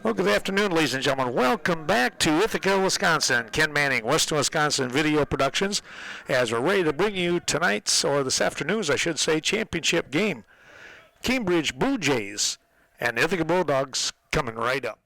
Well, good afternoon, ladies and gentlemen. Welcome back to Ithaca, Wisconsin. Ken Manning, Western Wisconsin Video Productions, as we're ready to bring you tonight's, or this afternoon's, I should say, championship game. Cambridge Blue Jays and the Ithaca Bulldogs coming right up.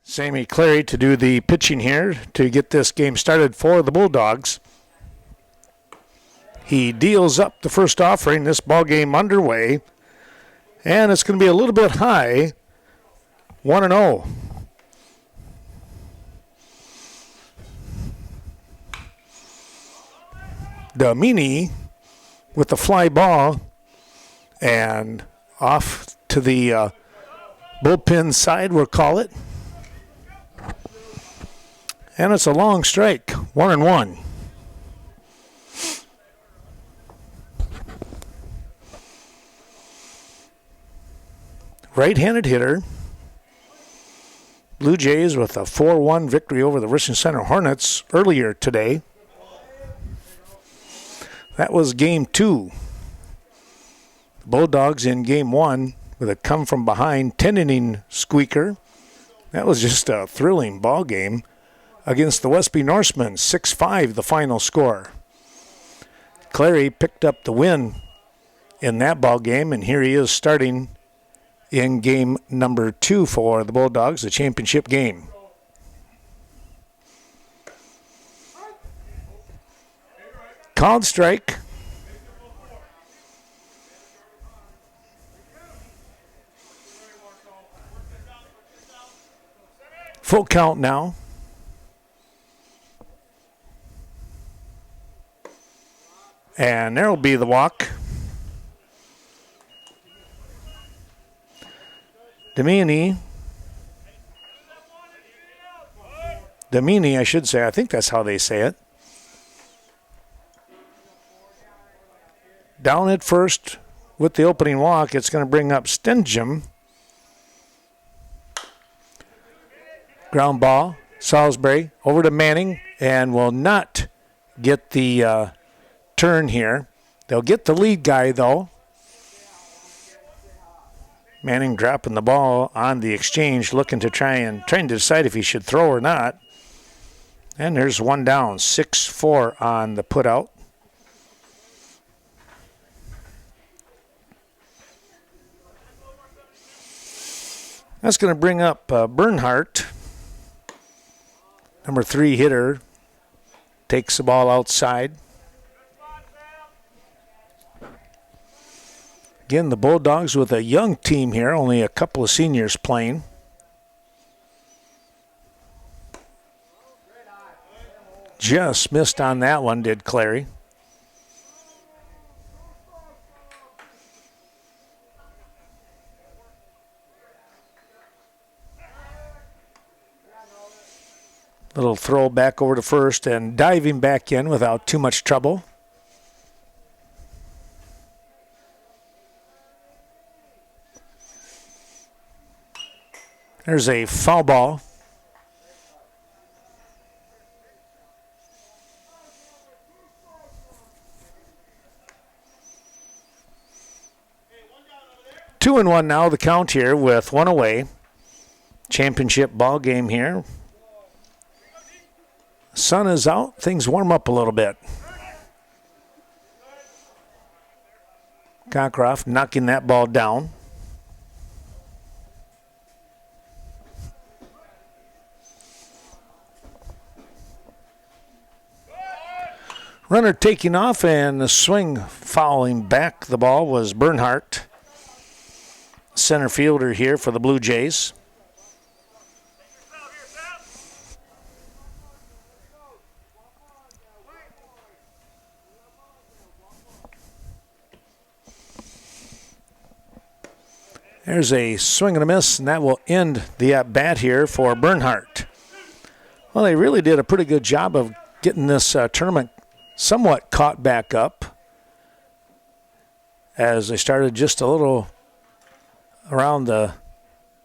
Sammy Clary to do the pitching here to get this game started for the Bulldogs. He deals up the first offering, this ball game underway, and it's going to be a little bit high, 1-0. Damini with the fly ball and off to the bullpen side, we'll call it. And it's a long strike, 1-1. Right-handed hitter. Blue Jays with a 4-1 victory over the Richmond Center Hornets earlier today. That was game 2. The Bulldogs in game 1 with a come-from-behind 10-inning squeaker. That was just a thrilling ball game against the Westby Norsemen, 6-5 the final score. Clary picked up the win in that ball game, and here he is starting in game number 2 for the Bulldogs, the championship game. Called strike. Full count now. And there will be the walk. Damini Damini, I should say. I think that's how they say it. Down at first with the opening walk, it's going to bring up Stengham. Ground ball, Salisbury over to Manning, and will not get the turn here. They'll get the lead guy, though. Manning dropping the ball on the exchange, looking to trying to decide if he should throw or not. And there's one down, 6-4 on the putout. That's going to bring up Bernhardt, number 3 hitter, takes the ball outside. Again, the Bulldogs with a young team here, only a couple of seniors playing. Just missed on that one, did Clary. Little throw back over to first and diving back in without too much trouble. There's a foul ball. Two and one now, the count here with one away. Championship ball game here. Sun is out. Things warm up a little bit. Cockcroft knocking that ball down. Runner taking off, and the swing fouling back the ball was Bernhardt, center fielder here for the Blue Jays. There's a swing and a miss, and that will end the at-bat here for Bernhardt. Well, they really did a pretty good job of getting this tournament somewhat caught back up as they started just a little around the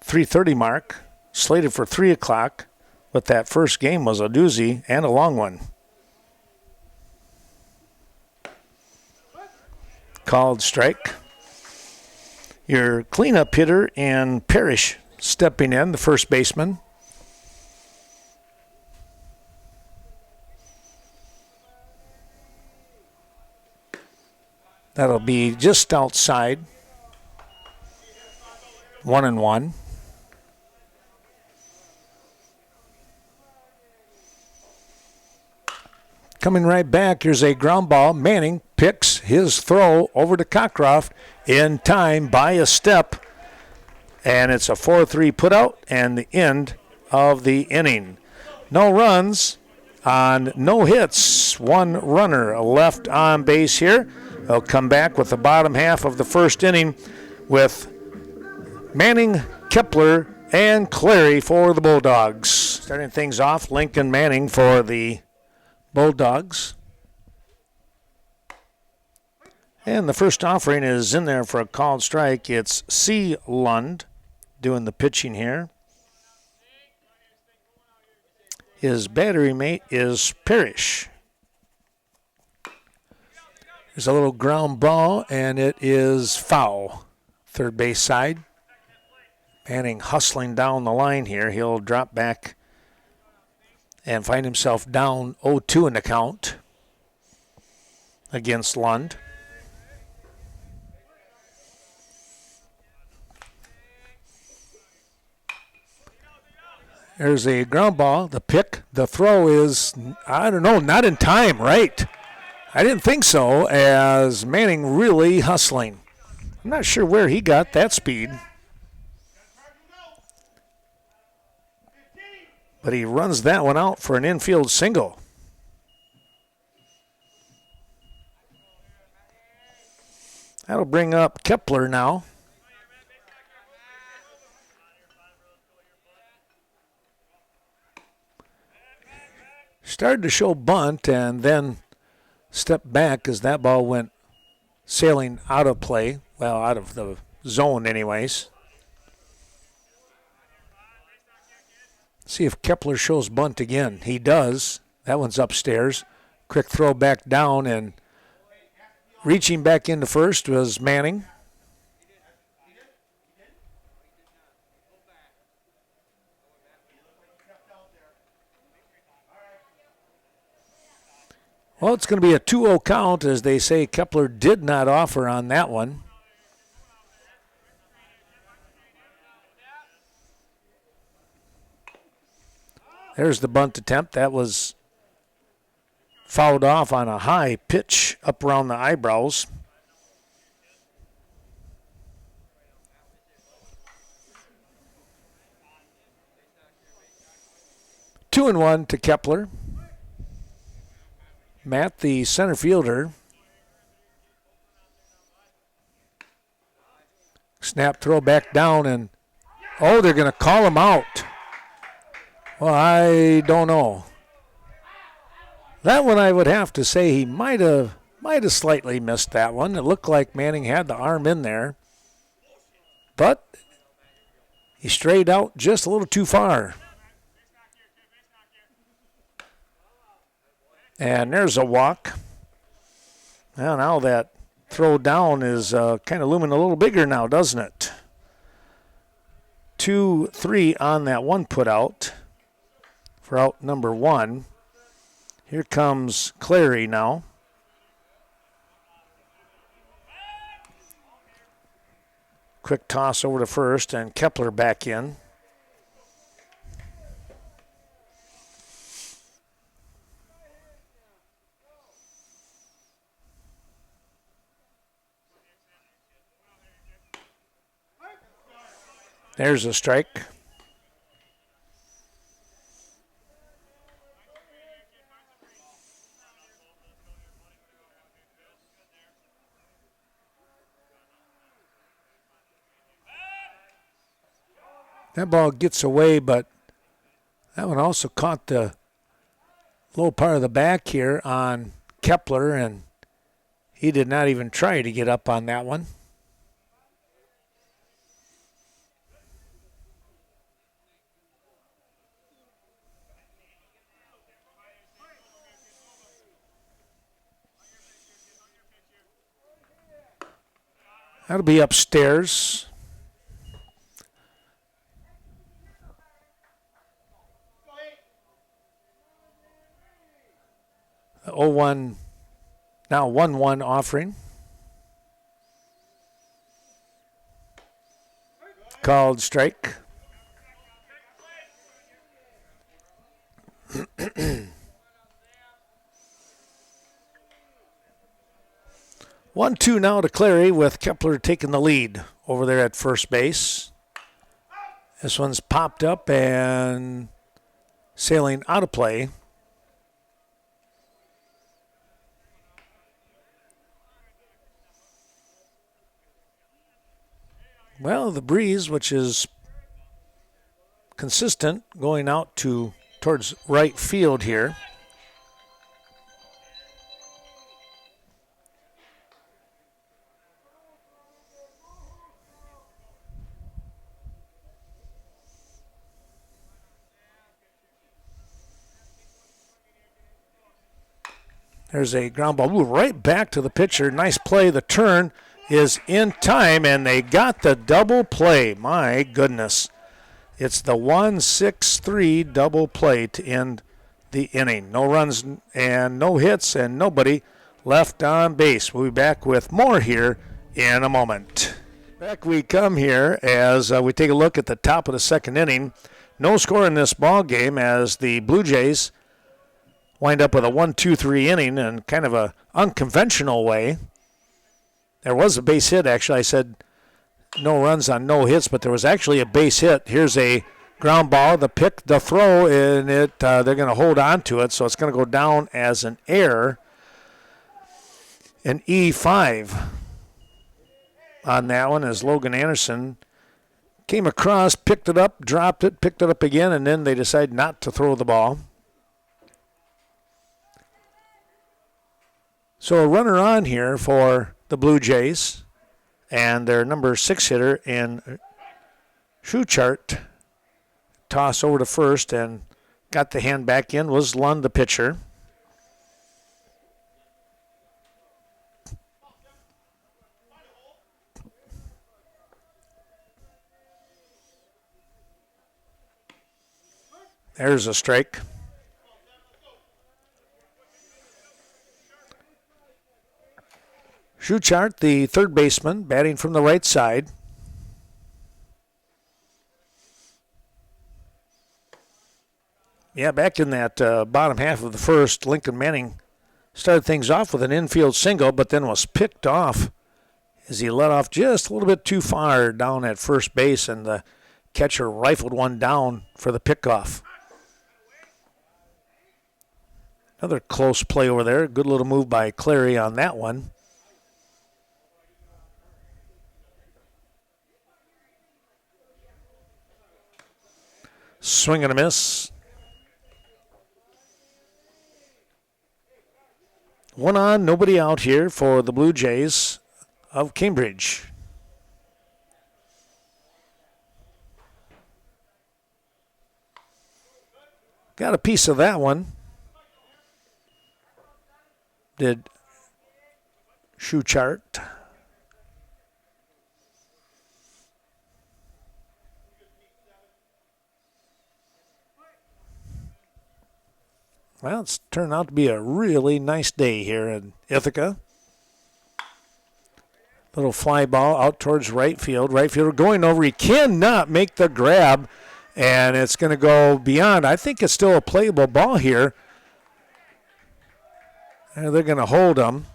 3:30 mark, slated for 3 o'clock, but that first game was a doozy and a long one. Called strike. Your cleanup hitter and Parrish stepping in, the first baseman. That'll be just outside. 1-1. Coming right back, here's a ground ball. Manning picks his throw over to Cockcroft in time by a step. And it's a 4-3 putout and the end of the inning. No runs on no hits. One runner left on base here. They'll come back with the bottom half of the first inning with Manning, Kepler, and Clary for the Bulldogs. Starting things off, Lincoln Manning for the Bulldogs. And the first offering is in there for a called strike. It's C. Lund doing the pitching here. His battery mate is Parrish. There's a little ground ball, and it is foul. Third base side. Manning hustling down the line here. He'll drop back and find himself down 0-2 in the count against Lund. There's a ground ball. The pick, the throw is, I don't know, not in time, right? I didn't think so, as Manning really hustling. I'm not sure where he got that speed. But he runs that one out for an infield single. That'll bring up Kepler now. started to show bunt and then stepped back as that ball went sailing out of play. Well, out of the zone anyways. See if Kepler shows bunt again. He does. That one's upstairs. Quick throw back down, and reaching back into first was Manning. Well, it's going to be a 2-0 count, as they say Kepler did not offer on that one. There's the bunt attempt. That was fouled off on a high pitch up around the eyebrows. Two and one to Kepler. Matt, the center fielder. Snap throw back down, and oh, they're going to call him out. Well, I don't know. That one I would have to say he might have slightly missed that one. It looked like Manning had the arm in there, but he strayed out just a little too far. And there's a walk. Well, now that throw down is kind of looming a little bigger now, doesn't it? 2-3 on that one put out for out number one. Here comes Clary now. Quick toss over to first, and Kepler back in. There's a strike. That ball gets away, but that one also caught the low part of the back here on Kepler, and he did not even try to get up on that one. That'll be upstairs. The 0-1, now 1-1 offering. Called strike. 1-2 now to Clary, with Kepler taking the lead over there at first base. This one's popped up and sailing out of play. Well, the breeze, which is consistent, going out towards right field here. There's a ground ball. Ooh, right back to the pitcher. Nice play. The turn is in time, and they got the double play. My goodness. It's the 1-6-3 double play to end the inning. No runs and no hits and nobody left on base. We'll be back with more here in a moment. Back we come here as we take a look at the top of the second inning. No score in this ball game as the Blue Jays wind up with a 1-2-3 inning in kind of a unconventional way. There was a base hit, actually. I said no runs on no hits, but there was actually a base hit. Here's a ground ball, the throw, and they're going to hold on to it, so it's going to go down as an error. An E5 on that one as Logan Anderson came across, picked it up, dropped it, picked it up again, and then they decided not to throw the ball. So a runner on here for the Blue Jays, and their number 6 hitter in Schuchart toss over to first and got the hand back in was Lund, the pitcher. There's a strike. Schuchart, the third baseman, batting from the right side. Yeah, back in that bottom half of the first, Lincoln Manning started things off with an infield single, but then was picked off as he let off just a little bit too far down at first base, and the catcher rifled one down for the pickoff. Another close play over there. Good little move by Clary on that one. Swing and a miss. One on, nobody out here for the Blue Jays of Cambridge. Got a piece of that one. Did Schuchart. Well, it's turned out to be a really nice day here in Ithaca. Little fly ball out towards right field. Right fielder going over. He cannot make the grab, and it's going to go beyond. I think it's still a playable ball here. And they're going to hold him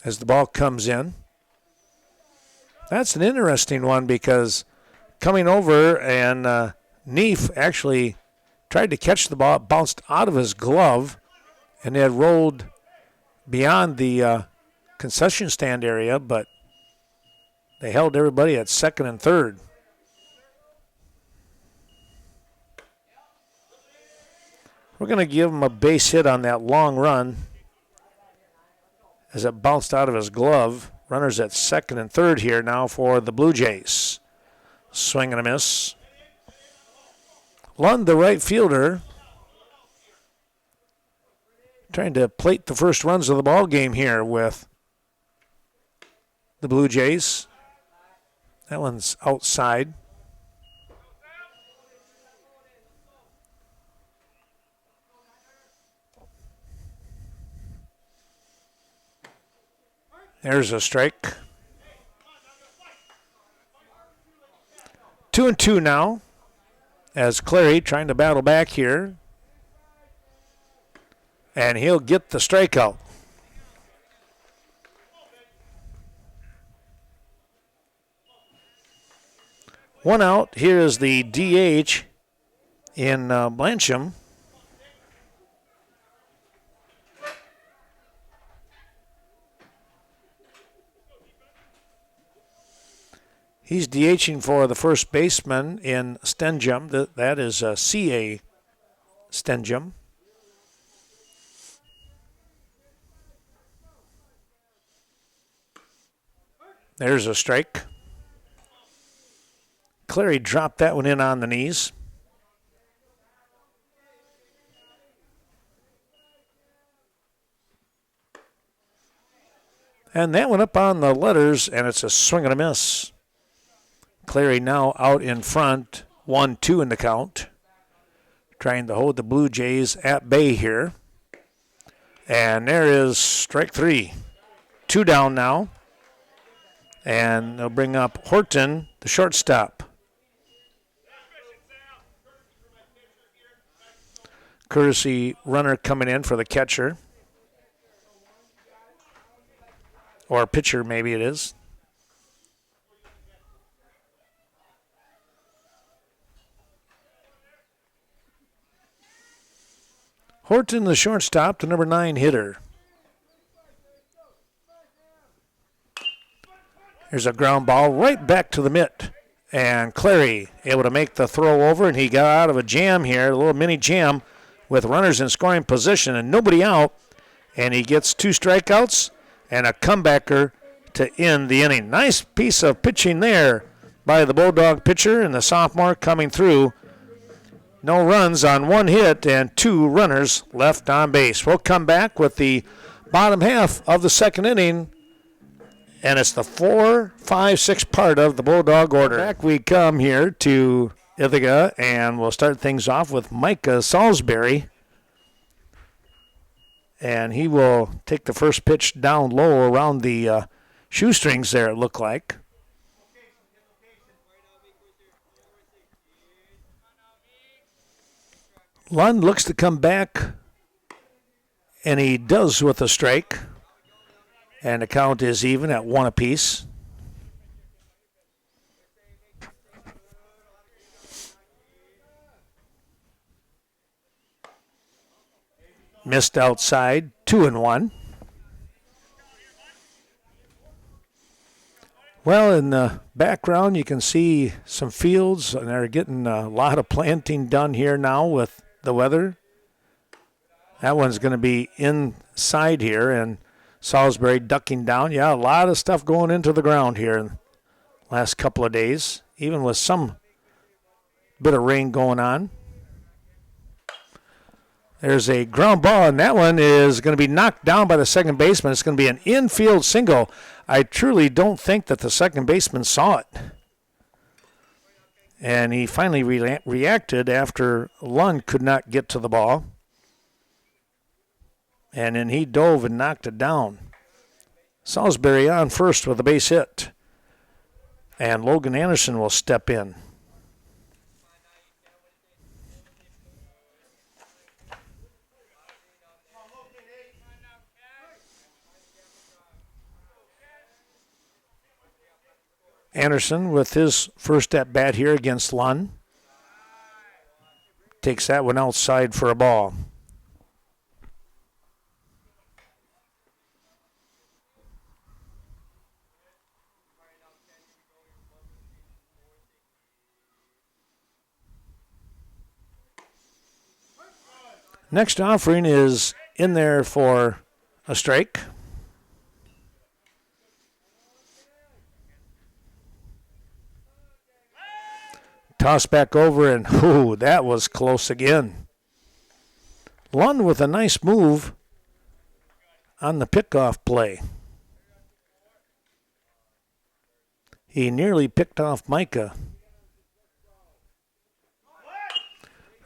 as the ball comes in. That's an interesting one because coming over and Neef actually tried to catch the ball. It bounced out of his glove and had rolled beyond the concession stand area, but they held everybody at second and third. We're going to give him a base hit on that long run as it bounced out of his glove. Runners at second and third here now for the Blue Jays. Swing and a miss. Lund, the right fielder, trying to plate the first runs of the ball game here with the Blue Jays. That one's outside. There's a strike. 2-2 now as Clary trying to battle back here. And he'll get the strikeout. One out. Here is the DH in Blancham. He's DHing for the first baseman in Stenjum. That is C.A. Stenjum. There's a strike. Clary dropped that one in on the knees. And that went up on the letters, and it's a swing and a miss. Clary now out in front, 1-2 in the count. Trying to hold the Blue Jays at bay here. And there is strike three. 2 down now. And they'll bring up Horton, the shortstop. Courtesy runner coming in for the catcher. Or pitcher, maybe it is. Horton, the shortstop, the number 9 hitter. There's a ground ball right back to the mitt. And Clary able to make the throw over, and he got out of a jam here, a little mini jam with runners in scoring position and nobody out. and he gets 2 strikeouts and a comebacker to end the inning. Nice piece of pitching there by the Bulldog pitcher and the sophomore coming through. No runs on 1 hit and 2 runners left on base. We'll come back with the bottom half of the second inning, and it's the 4, 5, 6 part of the Bulldog order. Back we come here to Ithaca, and we'll start things off with Micah Salisbury. And he will take the first pitch down low around the shoestrings there, it looked like. Lund looks to come back, and he does with a strike. And the count is even at 1 apiece. Missed outside, 2-1. Well, in the background, you can see some fields, and they're getting a lot of planting done here now with the weather. That one's going to be inside here, and Salisbury ducking down. Yeah, a lot of stuff going into the ground here in the last couple of days, even with some bit of rain going on. There's a ground ball, and that one is going to be knocked down by the second baseman. It's going to be an infield single. I truly don't think that the second baseman saw it. And he finally reacted after Lund could not get to the ball. And then he dove and knocked it down. Salisbury on first with a base hit. And Logan Anderson will step in. Anderson with his first at bat here against Lund. Takes that one outside for a ball. Next offering is in there for a strike. Toss back over, and that was close again. Lund with a nice move on the pickoff play. He nearly picked off Micah.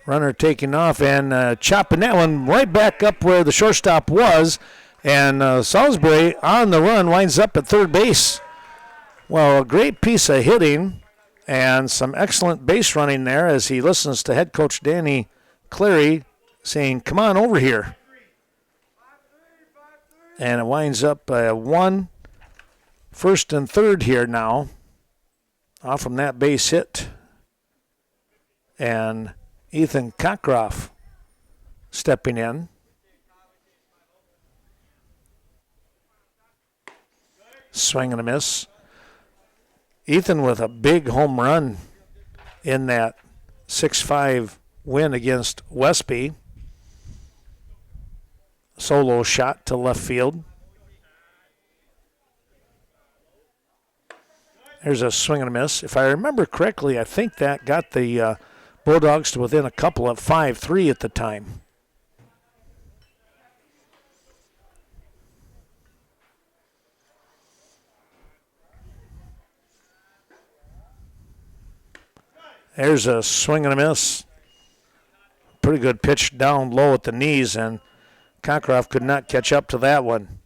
Runner taking off and chopping that one right back up where the shortstop was. And Salisbury on the run winds up at third base. Well, a great piece of hitting and some excellent base running there as he listens to head coach Danny Cleary saying, come on over here. And it winds up 1, first and third here now off from that base hit. And Ethan Cockcroft stepping in. Swing and a miss. Ethan with a big home run in that 6-5 win against Westby. Solo shot to left field. There's a swing and a miss. If I remember correctly, I think that got the Bulldogs to within a couple of 5-3 at the time. There's a swing and a miss. Pretty good pitch down low at the knees, and Cockcroft could not catch up to that one.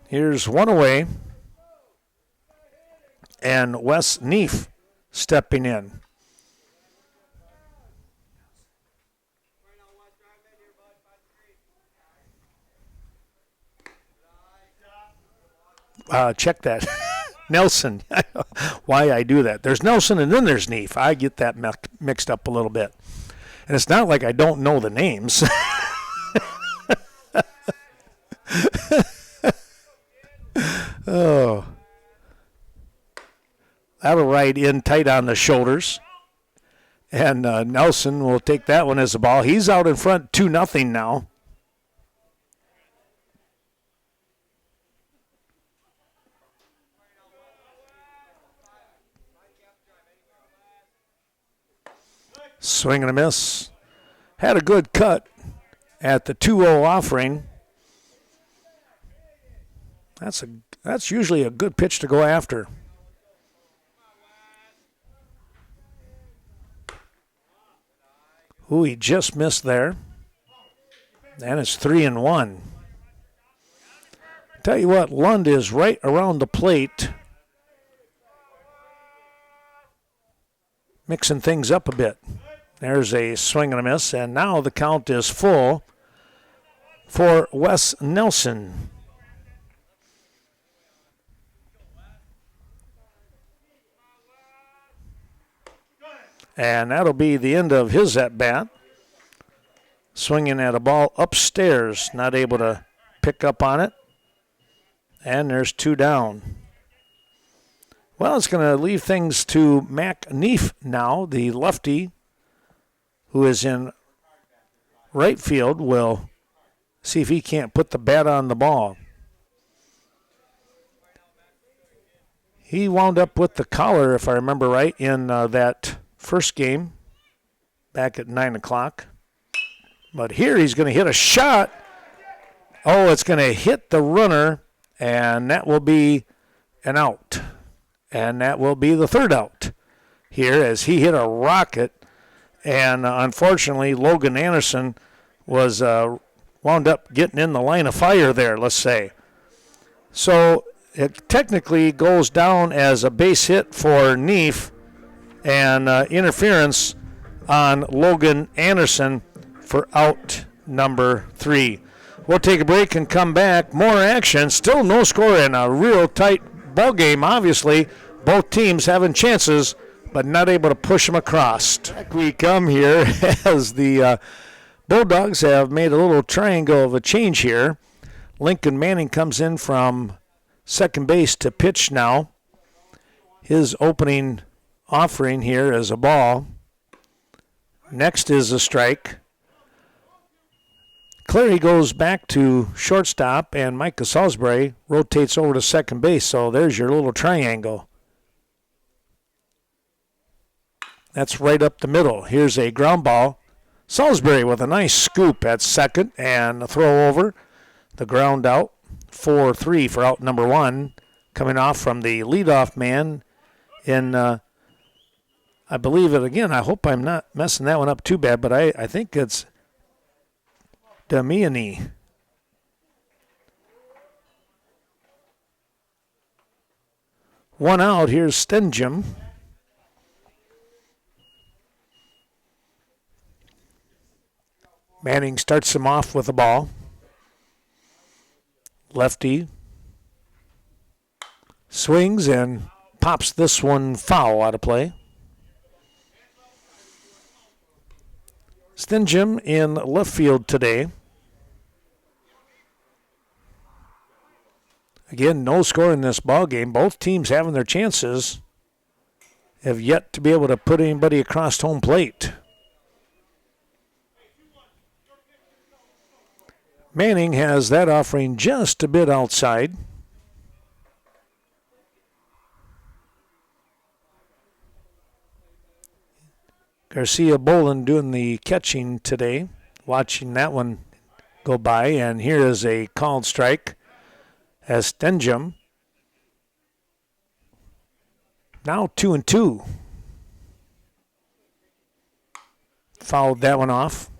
Here's one away. And Wes Neef stepping in. Check that. Nelson. Why I do that. There's Nelson and then there's Neef. I get that mixed up a little bit. And it's not like I don't know the names. Oh. That'll ride in tight on the shoulders. And Nelson will take that one as a ball. He's out in front 2-0 now. Swing and a miss. Had a good cut at the 2-0 offering. That's usually a good pitch to go after. Ooh, he just missed there. And it's 3-1. Tell you what, Lund is right around the plate, mixing things up a bit. There's a swing and a miss, and now the count is full for Wes Nelson. And that'll be the end of his at-bat. Swinging at a ball upstairs, not able to pick up on it. And there's 2 down. Well, it's going to leave things to Mac Neef now, the lefty, who is in right field. Will see if he can't put the bat on the ball. He wound up with the collar, if I remember right, in that first game back at 9 o'clock. But here he's going to hit a shot. Oh, it's going to hit the runner, and that will be an out. And that will be the 3rd out here as he hit a rocket. And unfortunately, Logan Anderson was wound up getting in the line of fire there, let's say. So it technically goes down as a base hit for Neef and interference on Logan Anderson for out number 3. We'll take a break and come back. More action. Still no score in a real tight ball game, obviously. Both teams having chances, but not able to push them across. Back we come here as the Bulldogs have made a little triangle of a change here. Lincoln Manning comes in from second base to pitch now. His opening offering here is a ball. Next is a strike. Clary goes back to shortstop, and Micah Salisbury rotates over to second base. So there's your little triangle. That's right up the middle. Here's a ground ball. Salisbury with a nice scoop at second and a throw over. The ground out. 4-3 for out number 1. Coming off from the leadoff man in, I believe it again. I hope I'm not messing that one up too bad, but I think it's Damiani. One out. Here's Stenjum. Manning starts him off with a ball. Lefty swings and pops this one foul out of play. Stenjum in left field today. Again, no score in this ball game. Both teams having their chances. Have yet to be able to put anybody across home plate. Manning has that offering just a bit outside. Garcia Bolin doing the catching today, watching that one go by. And here is a called strike as Stenjum. Now 2-2. Fouled that one off.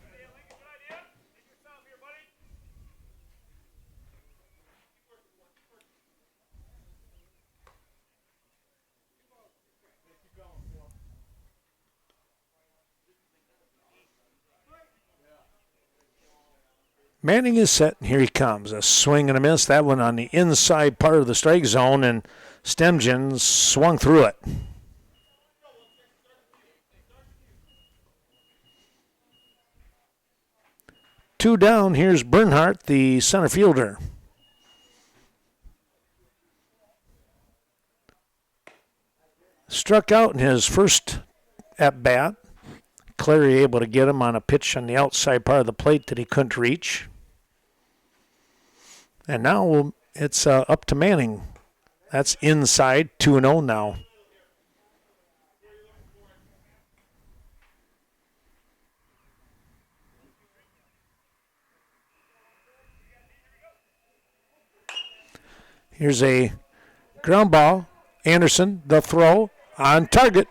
Manning is set, and here he comes. A swing and a miss. That one on the inside part of the strike zone, and Stenjum swung through it. Two down. Here's Bernhardt, the center fielder. Struck out in his first at-bat. Clary able to get him on a pitch on the outside part of the plate that he couldn't reach. And now it's up to Manning. That's inside, 2-0 now. Here's a ground ball. Anderson, the throw on target.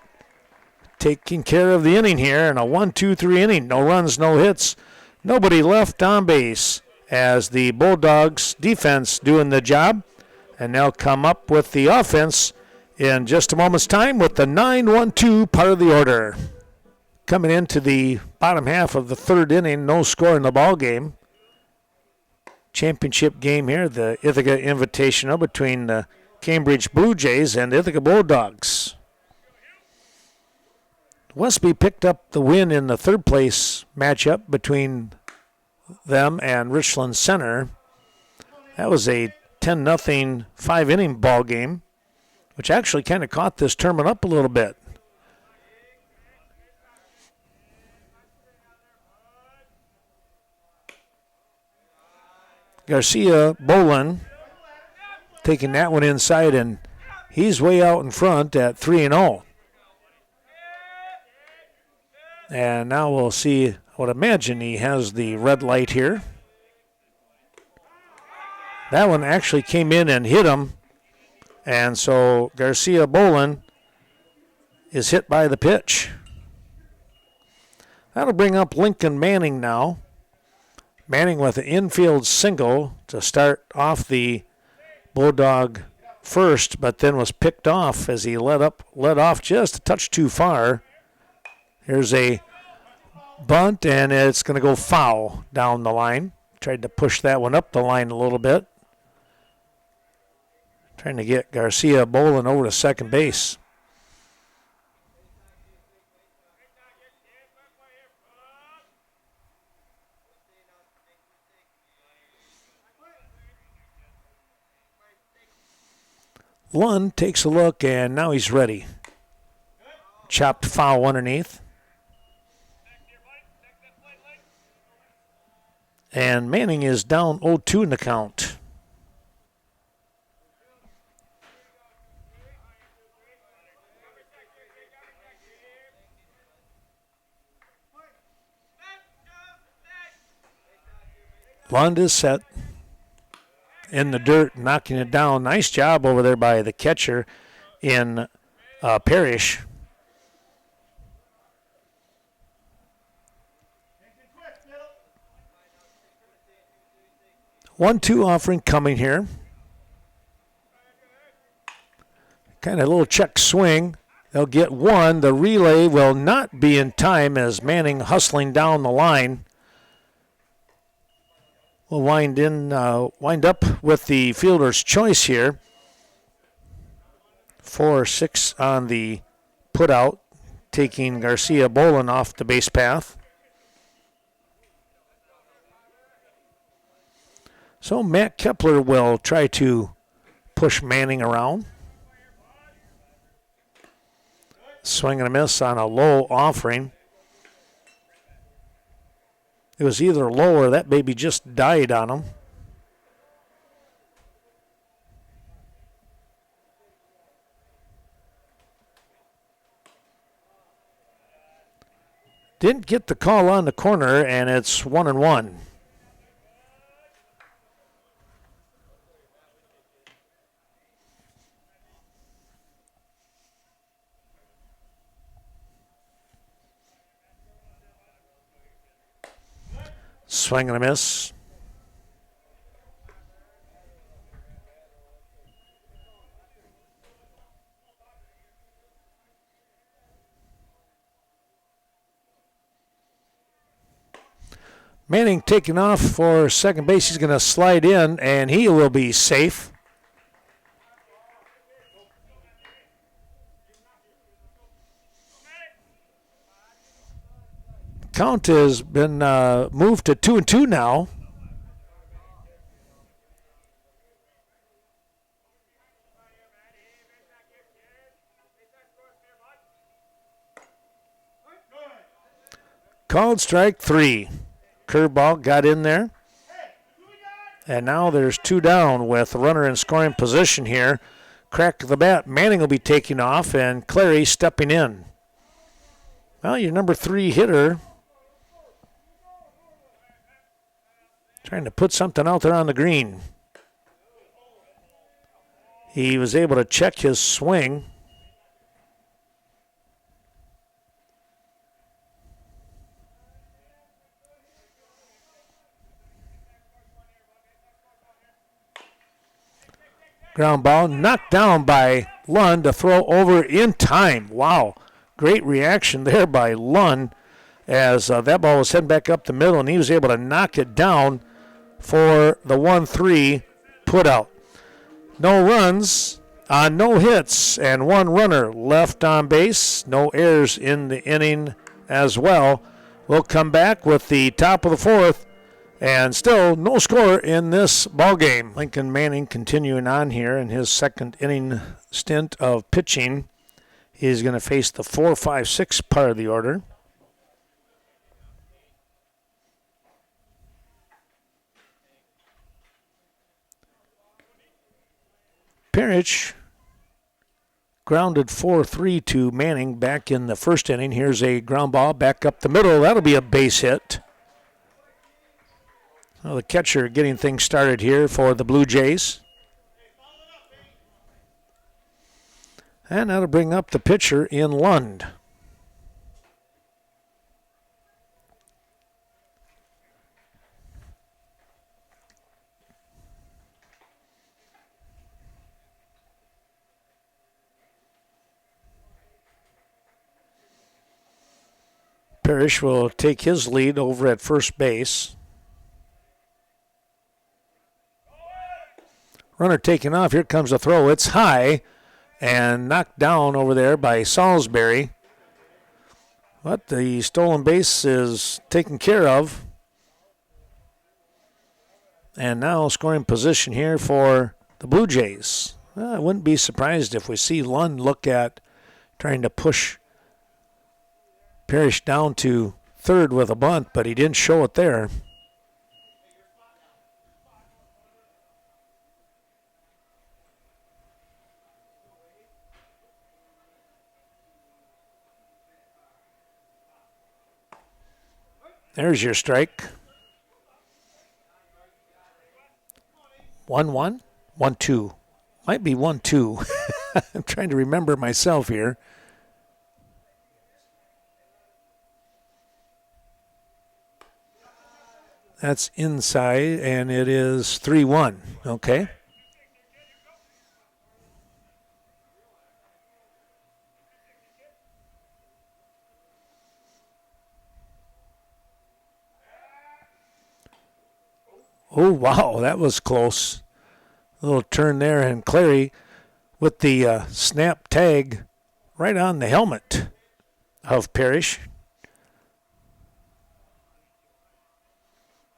Taking care of the inning here in a 1-2-3 inning. No runs, no hits. Nobody left on base as the Bulldogs defense doing the job. And they'll come up with the offense in just a moment's time with the 9-1-2 part of the order. Coming into the bottom half of the third inning, no score in the ball game. Championship game here, the Ithaca Invitational between the Cambridge Blue Jays and Ithaca Bulldogs. Westby picked up the win in the third place matchup between them and Richland Center. That was a 10-0 5-inning ball game, which actually kind of caught this tournament up a little bit. Garcia Bolin taking that one inside, and he's way out in front at 3-0. And now we'll see, I would imagine he has the red light here. That one actually came in and hit him. And so Garcia Bolin is hit by the pitch. That'll bring up Lincoln Manning now. Manning with an infield single to start off the Bulldog first, but then was picked off as he led off just a touch too far. Here's a bunt, and it's going to go foul down the line. Tried to push that one up the line a little bit. Trying to get Garcia Bolin over to second base. Lund takes a look, and now he's ready. Chopped foul underneath. And Manning is down 0-2 in the count. Lund is set in the dirt, knocking it down. Nice job over there by the catcher in Parrish. One-two offering coming here. Kind of a little check swing. They'll get one. The relay will not be in time as Manning hustling down the line. We'll wind up with the fielder's choice here. 4-6 on the putout, taking Garcia Bolin off the base path. So Matt Kepler will try to push Manning around. Swing and a miss on a low offering. It was either low or that baby just died on him. Didn't get the call on the corner, and it's 1-1. Swing and a miss. Manning taking off for second base. He's going to slide in, and he will be safe. Count has been moved to 2-2 now. Called strike 3. Curveball got in there. And now there's 2 down with a runner in scoring position here. Crack the bat. Manning will be taking off, and Clary stepping in. Well, your number 3 hitter trying to put something out there on the green. He was able to check his swing. Ground ball knocked down by Lund to throw over in time. Wow, great reaction there by Lund as that ball was heading back up the middle, and he was able to knock it down for the 1-3 put out. No runs, no hits, and one runner left on base. No errors in the inning as well. We'll come back with the top of the fourth. And still no score in this ball game. Lincoln Manning continuing on here in his second inning stint of pitching. He's going to face the 4, 5, 6 part of the order. Parrish grounded 4-3 to Manning back in the first inning. Here's a ground ball back up the middle. That'll be a base hit. Well, the catcher getting things started here for the Blue Jays. And that'll bring up the pitcher in Lund. Parrish will take his lead over at first base. Runner taking off. Here comes a throw. It's high and knocked down over there by Salisbury. But the stolen base is taken care of. And now scoring position here for the Blue Jays. Well, I wouldn't be surprised if we see Lund look at trying to push Parrish down to third with a bunt, but he didn't show it there. There's your strike. 1-1? 1-2. Might be 1-2. I'm trying to remember myself here. That's inside, and it is 3-1. Okay. Oh, wow, that was close. A little turn there, and Clary with the snap tag right on the helmet of Parrish.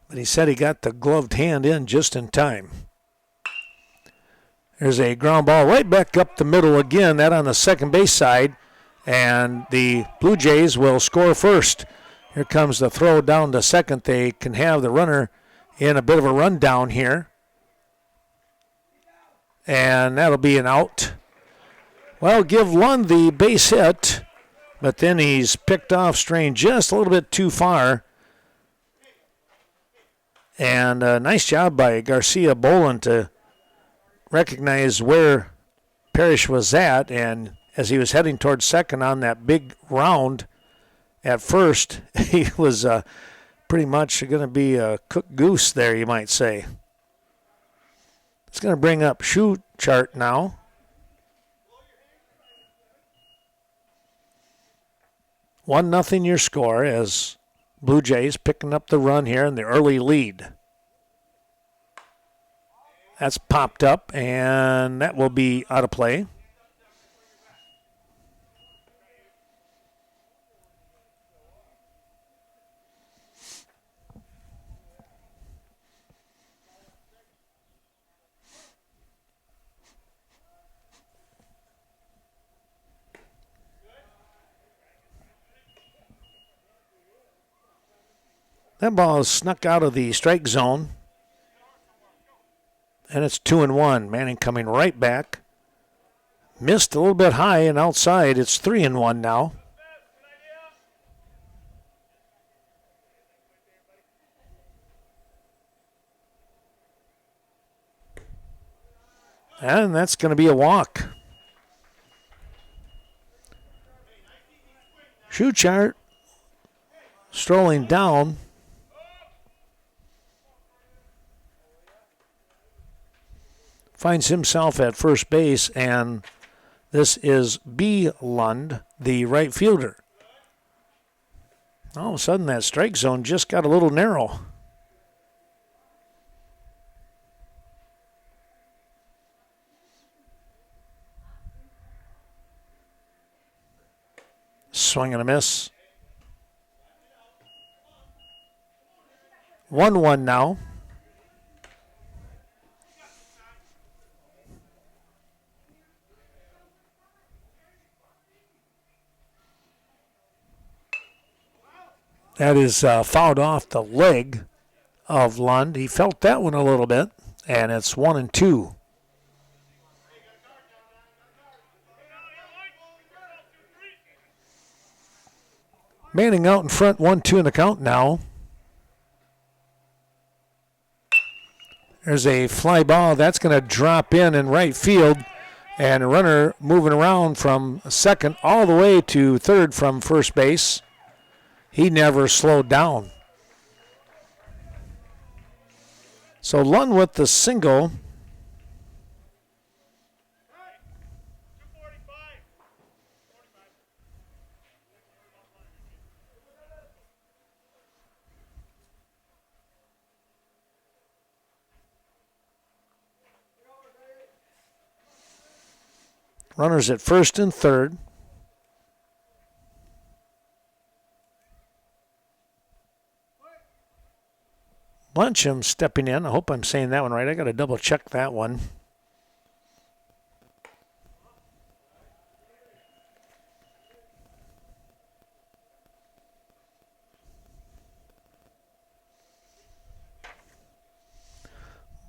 But he said he got the gloved hand in just in time. There's a ground ball right back up the middle again, that on the second base side, and the Blue Jays will score first. Here comes the throw down to second. They can have the runner in a bit of a rundown here. And that'll be an out. Well, give Lund the base hit, but then he's picked off Strain just a little bit too far. And a nice job by Garcia Boland to recognize where Parrish was at, and as he was heading towards second on that big round at first, he was pretty much going to be a cooked goose there, you might say. It's going to bring up shoe chart now. One nothing your score as Blue Jays picking up the run here in the early lead. That's popped up, and that will be out of play. That ball is snuck out of the strike zone. And it's 2-1. Manning coming right back. Missed a little bit high and outside. It's 3-1 now. And that's going to be a walk. Schuchart strolling down. Finds himself at first base, and this is B. Lund, the right fielder. All of a sudden, that strike zone just got a little narrow. Swing and a miss. 1-1 now. That is fouled off the leg of Lund. He felt that one a little bit, and it's 1-2. Manning out in front, 1-2 in the count now. There's a fly ball. That's going to drop in right field. And a runner moving around from second all the way to third from first base. He never slowed down. So Lund with the single. Runners at first and third. Blancham stepping in. I hope I'm saying that one right. I got to double check that one.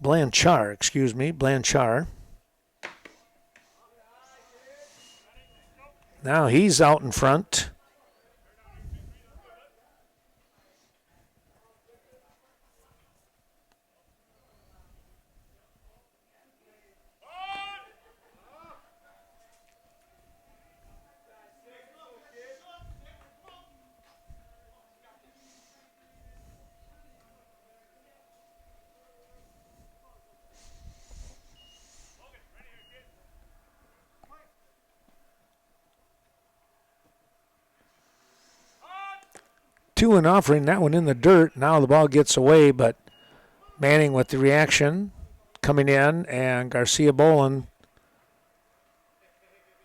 Blanchard. Now he's out in front. Two and offering that one in the dirt. Now the ball gets away, but Manning with the reaction coming in, and Garcia Bolin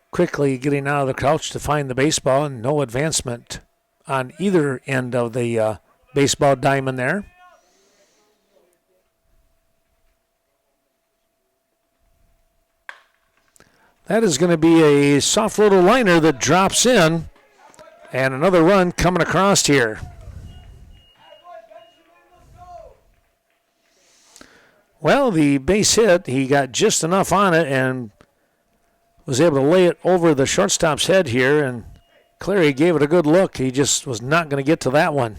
quickly getting out of the crouch to find the baseball, and no advancement on either end of the baseball diamond there. That is going to be a soft little liner that drops in. And another run coming across here. Well, the base hit, he got just enough on it and was able to lay it over the shortstop's head here, and Clary gave it a good look. He just was not going to get to that one.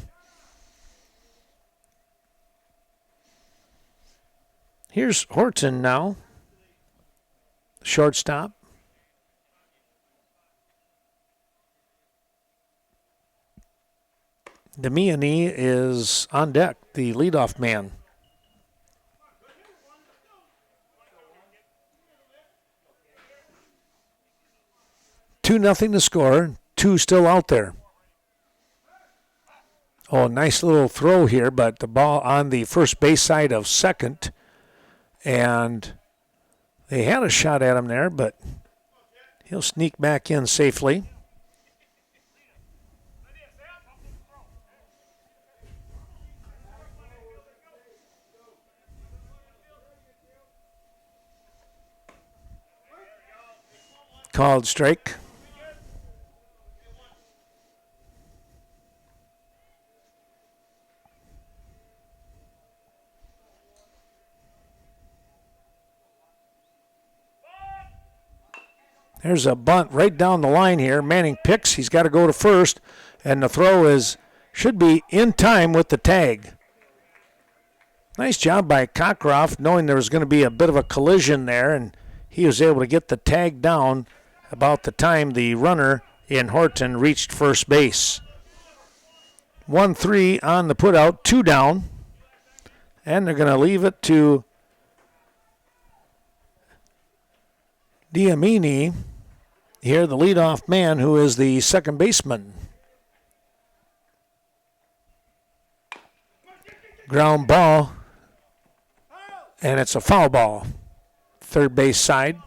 Here's Horton now, shortstop. Damiani is on deck, the leadoff man. 2-0 to score, 2 still out there. Oh, nice little throw here, but the ball on the first base side of second. And they had a shot at him there, but he'll sneak back in safely. Called strike. There's a bunt right down the line here. Manning picks. He's got to go to first, and the throw should be in time with the tag. Nice job by Cockcroft, knowing there was going to be a bit of a collision there, and he was able to get the tag down about the time the runner in Horton reached first base. 1-3 on the putout, 2 down. And they're going to leave it to Diamini here, the leadoff man, who is the second baseman. Ground ball, and it's a foul ball. Third base side.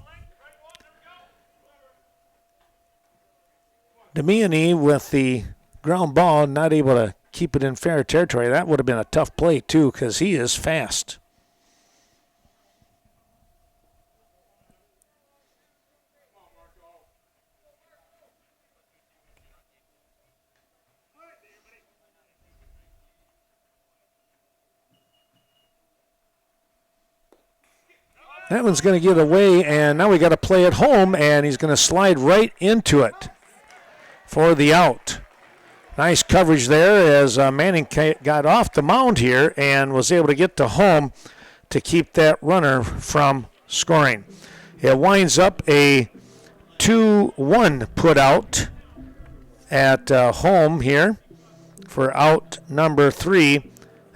Diamini with the ground ball, not able to keep it in fair territory. That would have been a tough play, too, because he is fast. That one's going to get away, and now we got to play at home, and he's going to slide right into it for the out. Nice coverage there as Manning got off the mound here and was able to get to home to keep that runner from scoring. It winds up a 2-1 put out at home here for out number 3.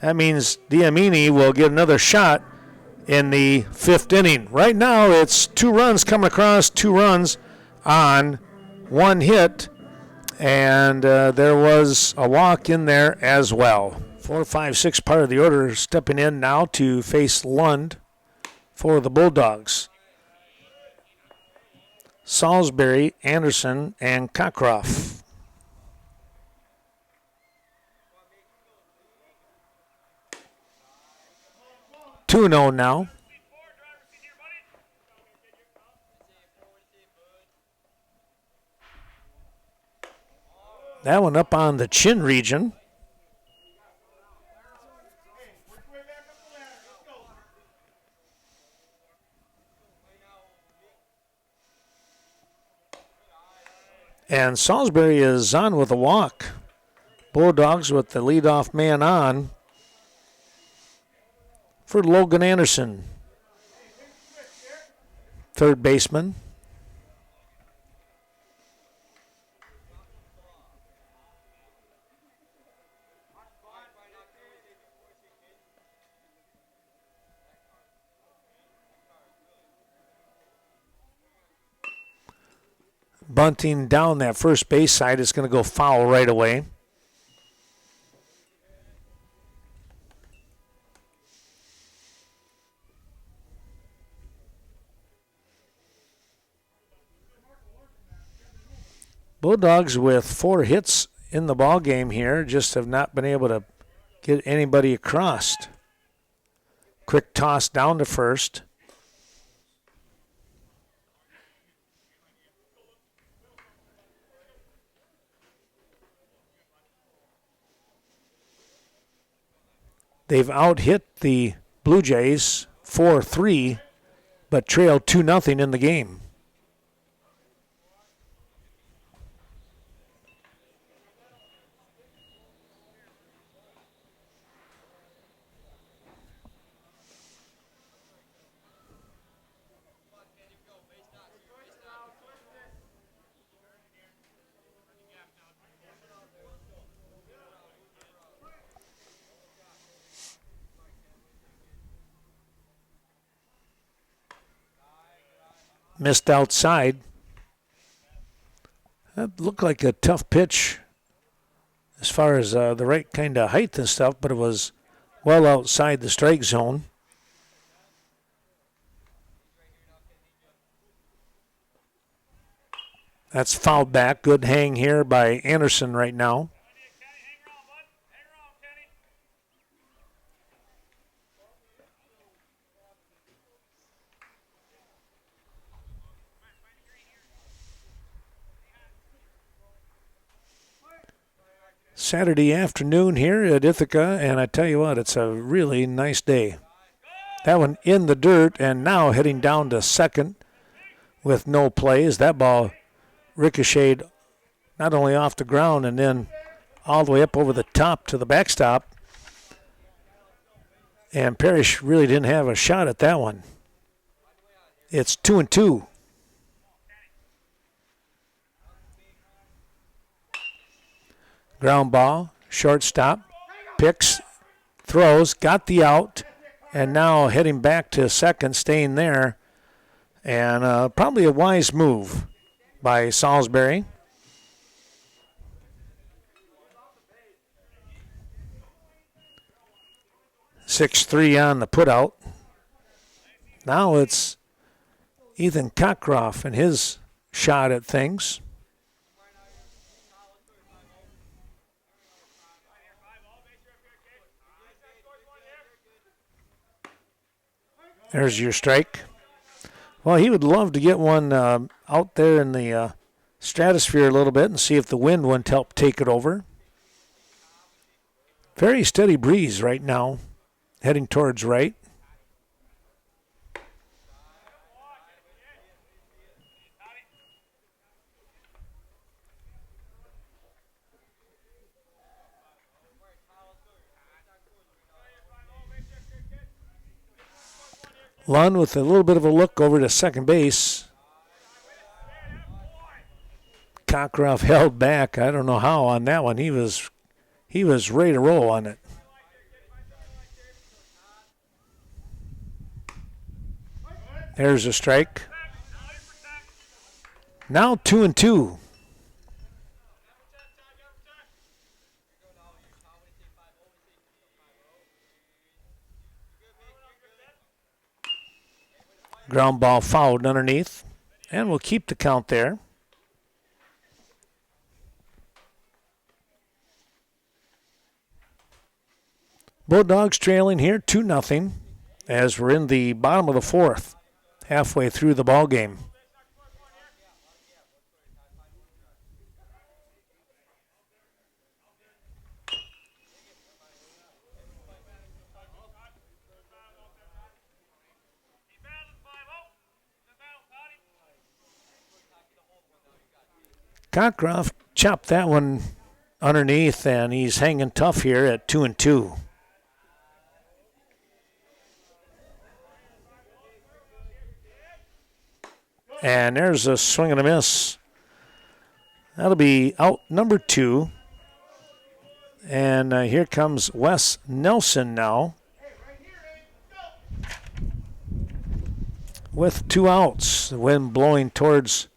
That means Diamini will get another shot in the 5th inning. Right now it's 2 runs coming across, 2 runs on 1 hit. And there was a walk in there as well. 4, 5, 6 part of the order stepping in now to face Lund for the Bulldogs. Salisbury, Anderson, and Cockcroft. Two 0 now. That one up on the chin region. And Salisbury is on with a walk. Bulldogs with the leadoff man on for Logan Anderson, third baseman. Bunting down that first base side is going to go foul right away. Bulldogs with 4 hits in the ball game here just have not been able to get anybody across. Quick toss down to first. They've out-hit the Blue Jays 4-3, but trailed 2-0 in the game. Missed outside. That looked like a tough pitch as far as the right kind of height and stuff, but it was well outside the strike zone. That's fouled back. Good hang here by Anderson right now. Saturday afternoon here at Ithaca, and I tell you what, it's a really nice day. That one in the dirt, and now heading down to second with no play as that ball ricocheted not only off the ground and then all the way up over the top to the backstop. And Parrish really didn't have a shot at that one. It's 2-2. Ground ball, shortstop, picks, throws, got the out, and now heading back to second, staying there. And probably a wise move by Salisbury. (6-3) on the putout. Now it's Ethan Cockcroft and his shot at things. There's your strike. Well, he would love to get one out there in the stratosphere a little bit and see if the wind wouldn't help take it over. Very steady breeze right now, heading towards right. Lund with a little bit of a look over to second base. Cockcroft held back. I don't know how on that one. He was ready to roll on it. There's a strike. Now 2-2. Ground ball fouled underneath, and we'll keep the count there. Bulldogs trailing here 2-0 as we're in the bottom of the fourth, halfway through the ball game. Cockcroft chopped that one underneath, and he's hanging tough here at 2-2. And there's a swing and a miss. That'll be out number 2. And here comes Wes Nelson now with 2 outs. The wind blowing towards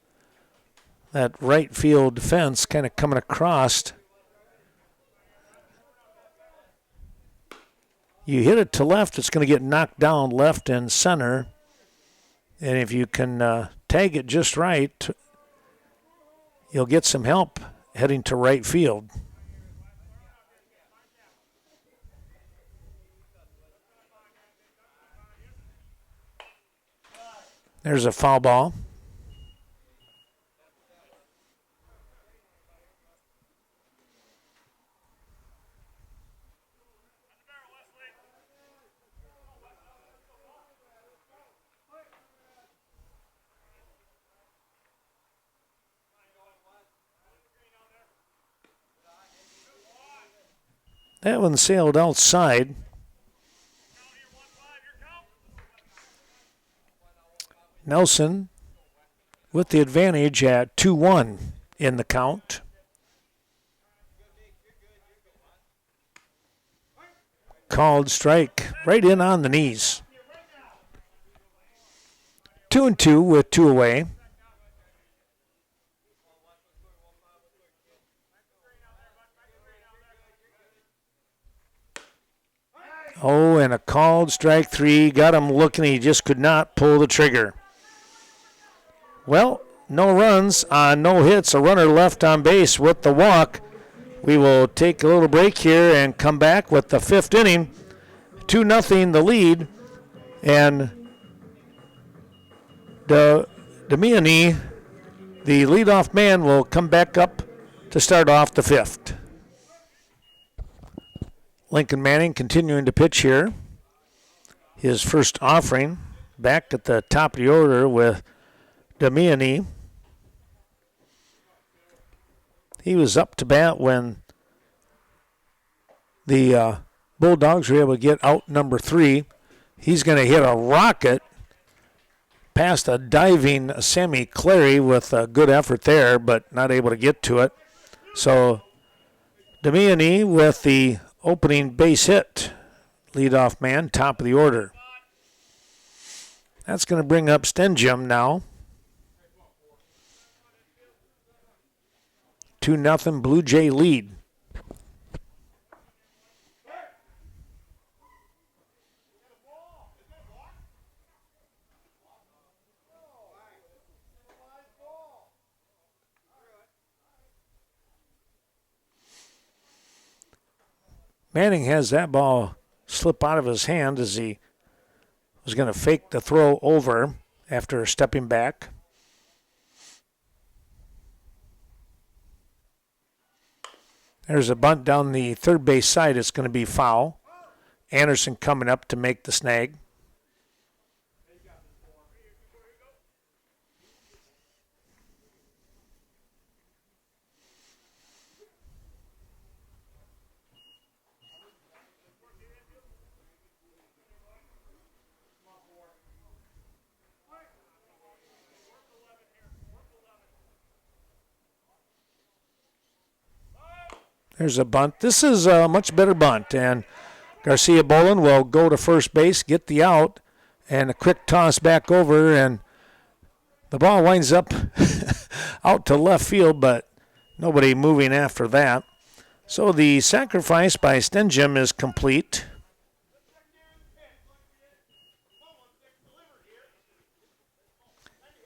that right field defense, kind of coming across. You hit it to left, it's going to get knocked down left and center. And if you can tag it just right, you'll get some help heading to right field. There's a foul ball. That one sailed outside. Nelson with the advantage at 2-1 in the count. Called strike right in on the knees. 2-2 with 2 away. Oh, and a called strike 3. Got him looking. He just could not pull the trigger. Well, no runs on no hits. A runner left on base with the walk. We will take a little break here and come back with the 5th inning. 2-0 the lead. And Damiani, the leadoff man, will come back up to start off the 5th. Lincoln Manning continuing to pitch here. His first offering back at the top of the order with Damiani. He was up to bat when the Bulldogs were able to get out number 3. He's going to hit a rocket past a diving Sammy Clary with a good effort there, but not able to get to it. So Damiani with the opening base hit. Leadoff man, top of the order. That's going to bring up Stenjum now. 2-0 Blue Jay lead. Manning has that ball slip out of his hand as he was going to fake the throw over after stepping back. There's a bunt down the third base side. It's going to be foul. Anderson coming up to make the snag. There's a bunt. This is a much better bunt, and Garcia Bolin will go to first base, get the out, and a quick toss back over, and the ball winds up out to left field, but nobody moving after that. So the sacrifice by Stenjum is complete.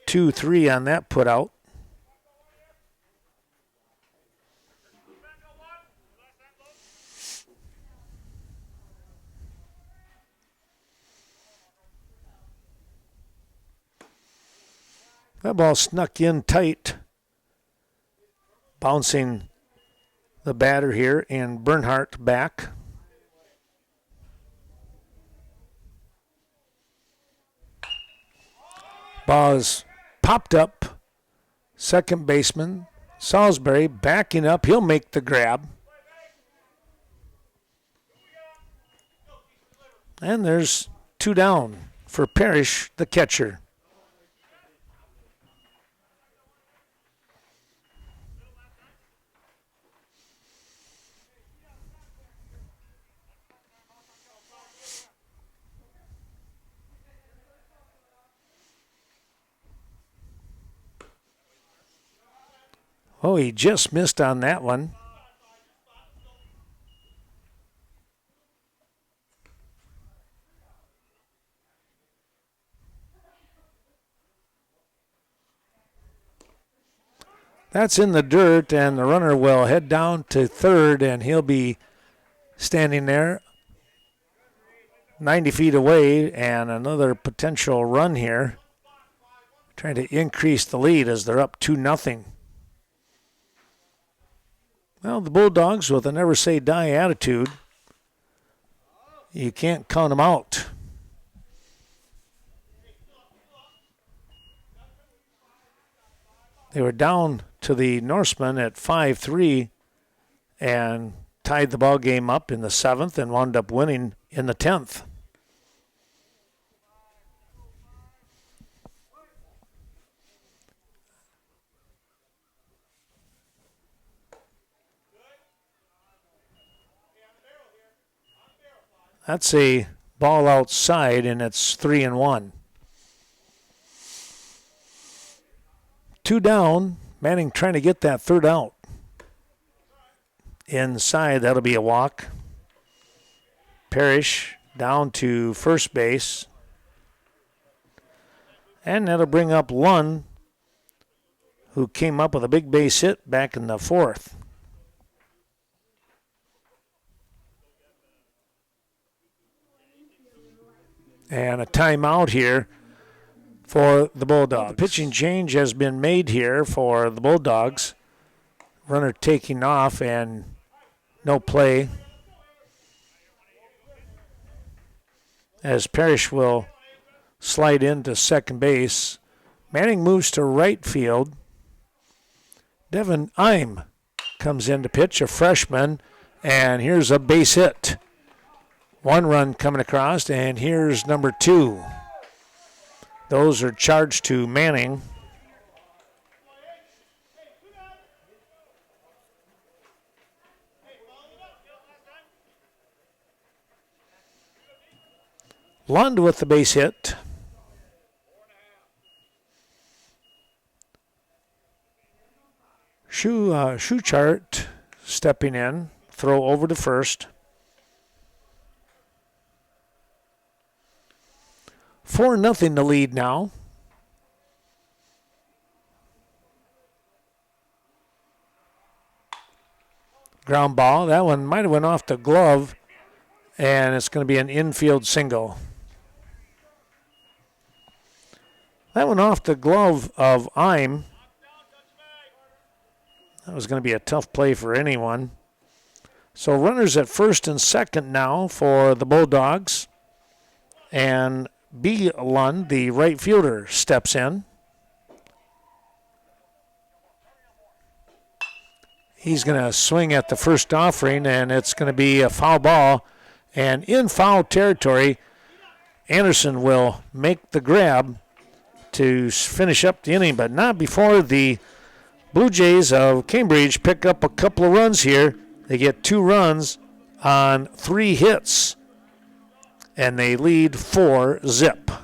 Two, 3 on that put out. That ball snuck in tight, bouncing the batter here, and Bernhardt back. Ball is popped up. Second baseman Salisbury backing up. He'll make the grab. And there's 2 down for Parrish, the catcher. Oh, he just missed on that one. That's in the dirt, and the runner will head down to third, and he'll be standing there 90 feet away, and another potential run here, trying to increase the lead as they're up 2-0. Well, the Bulldogs with a never-say-die attitude, you can't count them out. They were down to the Norsemen at 5-3 and tied the ball game up in the 7th and wound up winning in the 10th. That's a ball outside, and it's 3-1. 2 down. Manning trying to get that third out. Inside, that'll be a walk. Parrish down to first base. And that'll bring up Lund, who came up with a big base hit back in the 4th. And a timeout here for the Bulldogs. The pitching change has been made here for the Bulldogs. Runner taking off and no play. As Parrish will slide into second base. Manning moves to right field. Devin Eim comes in to pitch, a freshman, and here's a base hit. 1 run coming across, and here's number 2. Those are charged to Manning. Lund with the base hit. Schuchart stepping in. Throw over to first. 4-0 the lead now. Ground ball. That one might have went off the glove, and it's going to be an infield single. That went off the glove of Eim. That was going to be a tough play for anyone. So runners at first and second now for the Bulldogs. And B. Lund, the right fielder, steps in. He's going to swing at the first offering, and it's going to be a foul ball. And in foul territory, Anderson will make the grab to finish up the inning, but not before the Blue Jays of Cambridge pick up a couple of runs here. They get 2 runs on 3 hits, and they lead 4-0.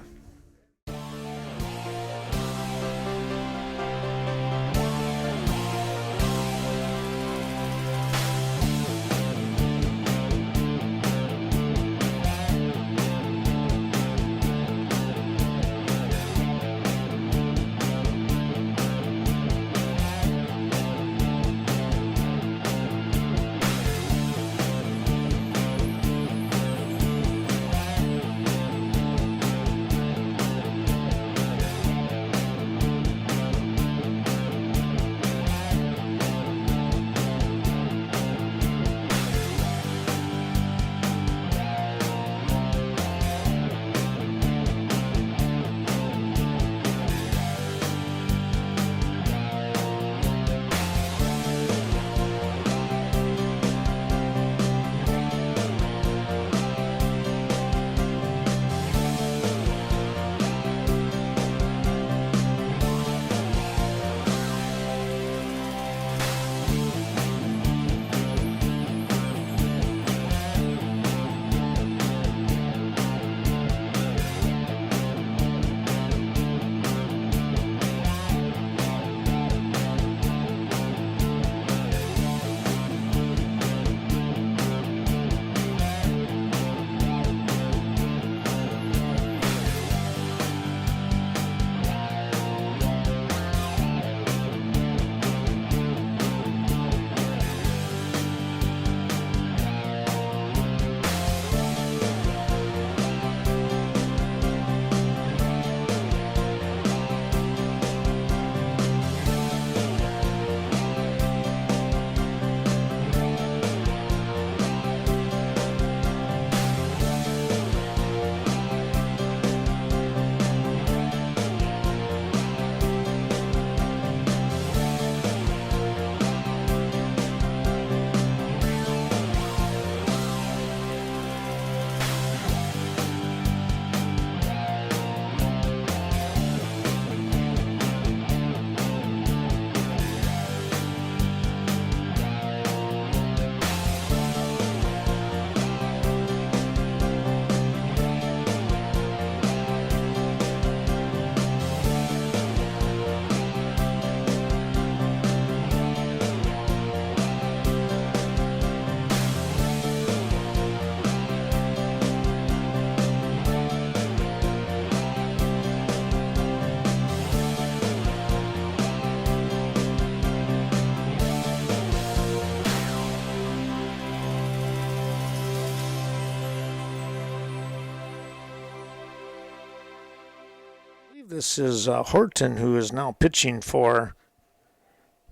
This is Horton, who is now pitching for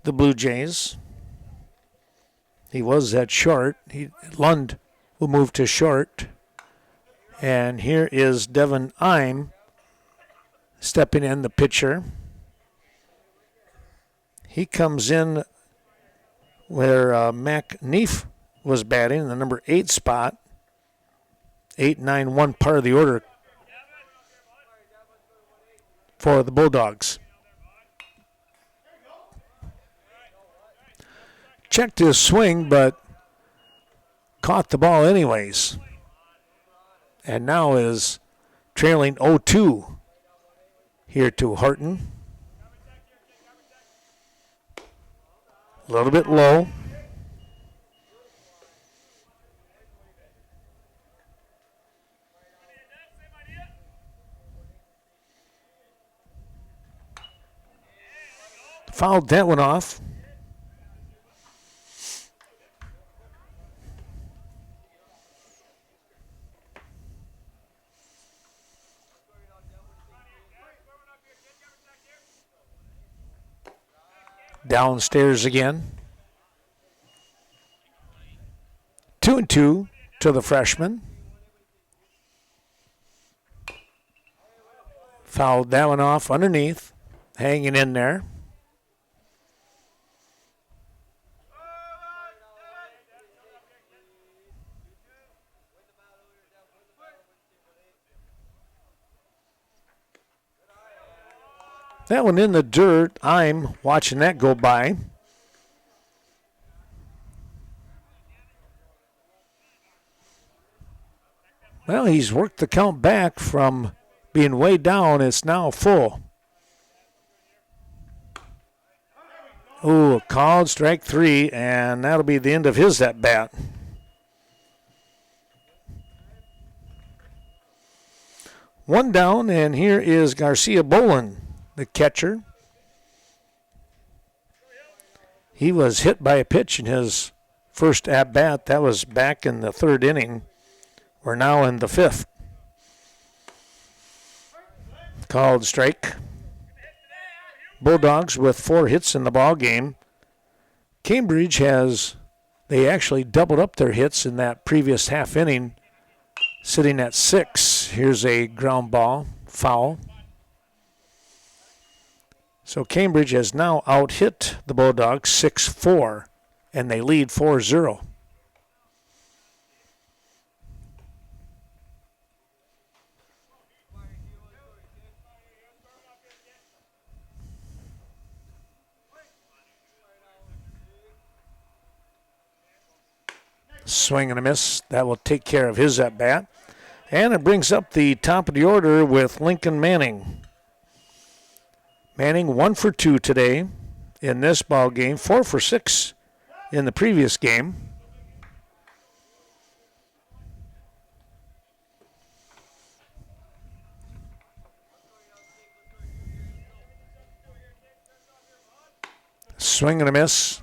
the Blue Jays. He was at short. Lund will move to short. And here is Devin Eim stepping in, the pitcher. He comes in where Mac Neef was batting in the number 8 spot. 8, 9, 1 part of the order. for the Bulldogs. Checked his swing, but caught the ball anyways. And now is trailing 0-2 here to Horton. A little bit low. Fouled that one off. Downstairs again. 2-2 to the freshman. Fouled that one off underneath. Hanging in there. That one in the dirt. I'm watching that go by. Well, he's worked the count back from being way down. It's now full. Ooh, a called strike 3, and that'll be the end of his at bat. One down, and here is Garcia Bolin, the catcher. He was hit by a pitch in his first at-bat. That was back in the 3rd inning. We're now in the 5th. Called strike. Bulldogs with 4 hits in the ball game. Cambridge they actually doubled up their hits in that previous half inning, sitting at 6. Here's a ground ball, foul. So Cambridge has now out-hit the Bulldogs 6-4, and they lead 4-0. Swing and a miss. That will take care of his at-bat. And it brings up the top of the order with Lincoln Manning. Manning 1 for 2 today in this ball game, 4 for 6 in the previous game. Swing and a miss.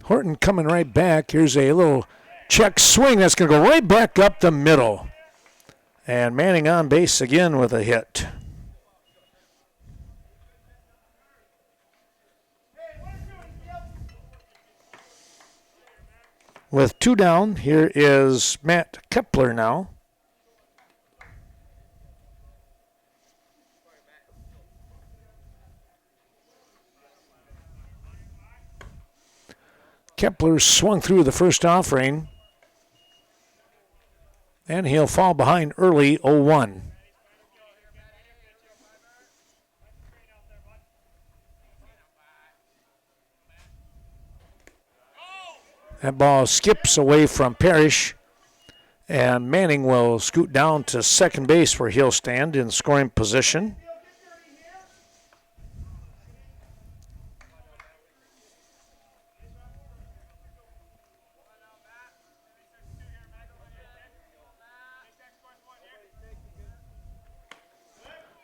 Horton coming right back. Here's a little check swing that's going to go right back up the middle. And Manning on base again with a hit. With 2 down, here is Matt Kepler now. Kepler swung through the first offering, and he'll fall behind early 0-1. That ball skips away from Parrish, and Manning will scoot down to second base where he'll stand in scoring position.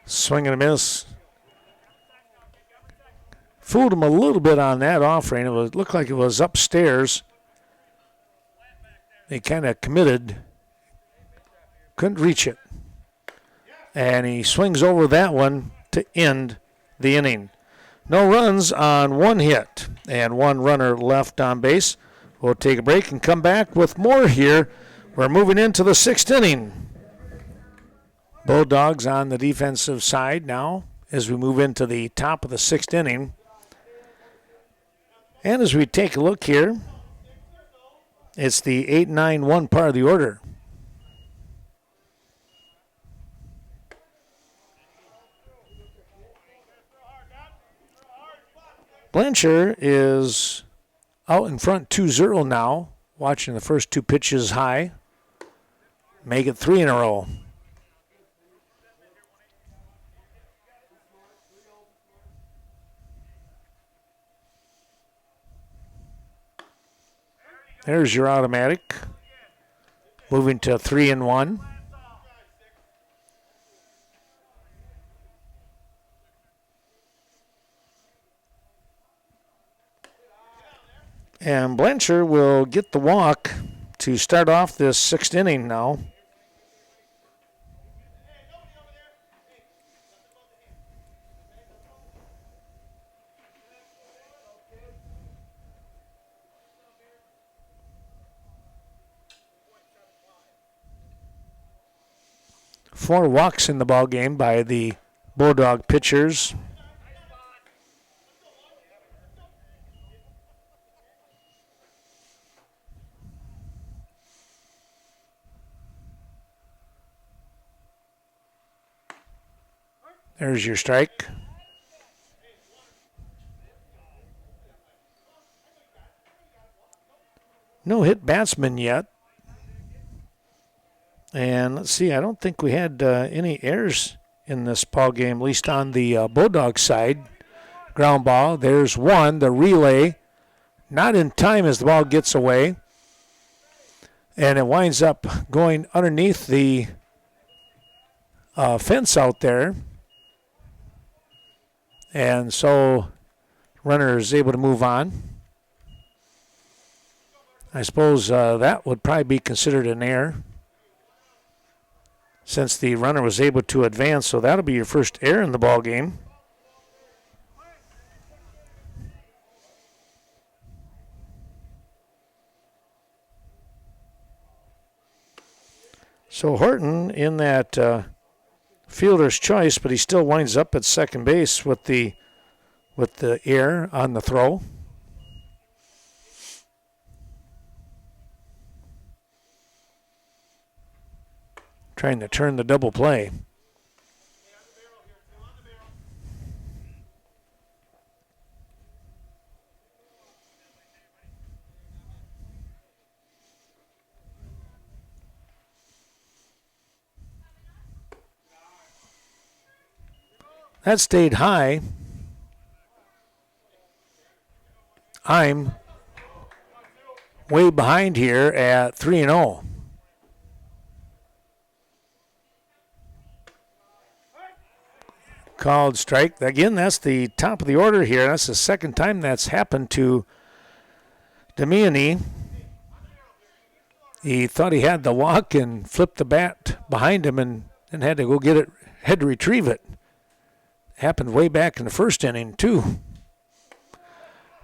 Swing and a miss. Fooled him a little bit on that offering. It looked like it was upstairs. They kind of committed. Couldn't reach it. And he swings over that one to end the inning. No runs on 1 hit and 1 runner left on base. We'll take a break and come back with more here. We're moving into the 6th inning. Bulldogs on the defensive side now as we move into the top of the 6th inning. And as we take a look here, It's the 8-9-1 part of the order. Blanchard is out in front 2-0 now, watching the first two pitches high. Make it 3 in a row. There's your automatic. Moving to 3-1. And Blanchard will get the walk to start off this 6th inning now. Four walks in the ball game by the Bulldog pitchers. There's your strike. No hit batsman yet. And let's see, I don't think we had any errors in this ball game, at least on the Bulldog side. Ground ball, there's one, the relay. Not in time as the ball gets away. And it winds up going underneath the fence out there. And so runner is able to move on. I suppose that would probably be considered an error since the runner was able to advance. So that'll be your first error in the ball game. So Horton in that fielder's choice, but he still winds up at second base with the error on the throw. Trying to turn the double play. That stayed high. I'm way behind here at 3-0. Called strike. Again, that's the top of the order here. That's the second time that's happened to Damiani. He thought he had the walk and flipped the bat behind him and had to go get it, had to retrieve it. Happened way back in the first inning, too.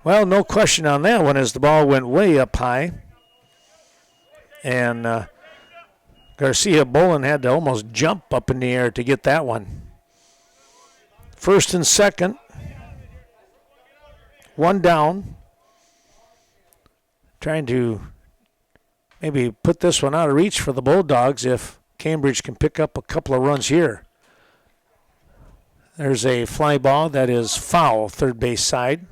Well, no question on that one as the ball went way up high. And Garcia Bolin had to almost jump up in the air to get that one. First and second. One down. Trying to maybe put this one out of reach for the Bulldogs if Cambridge can pick up a couple of runs here. There's a fly ball that is foul, third base side.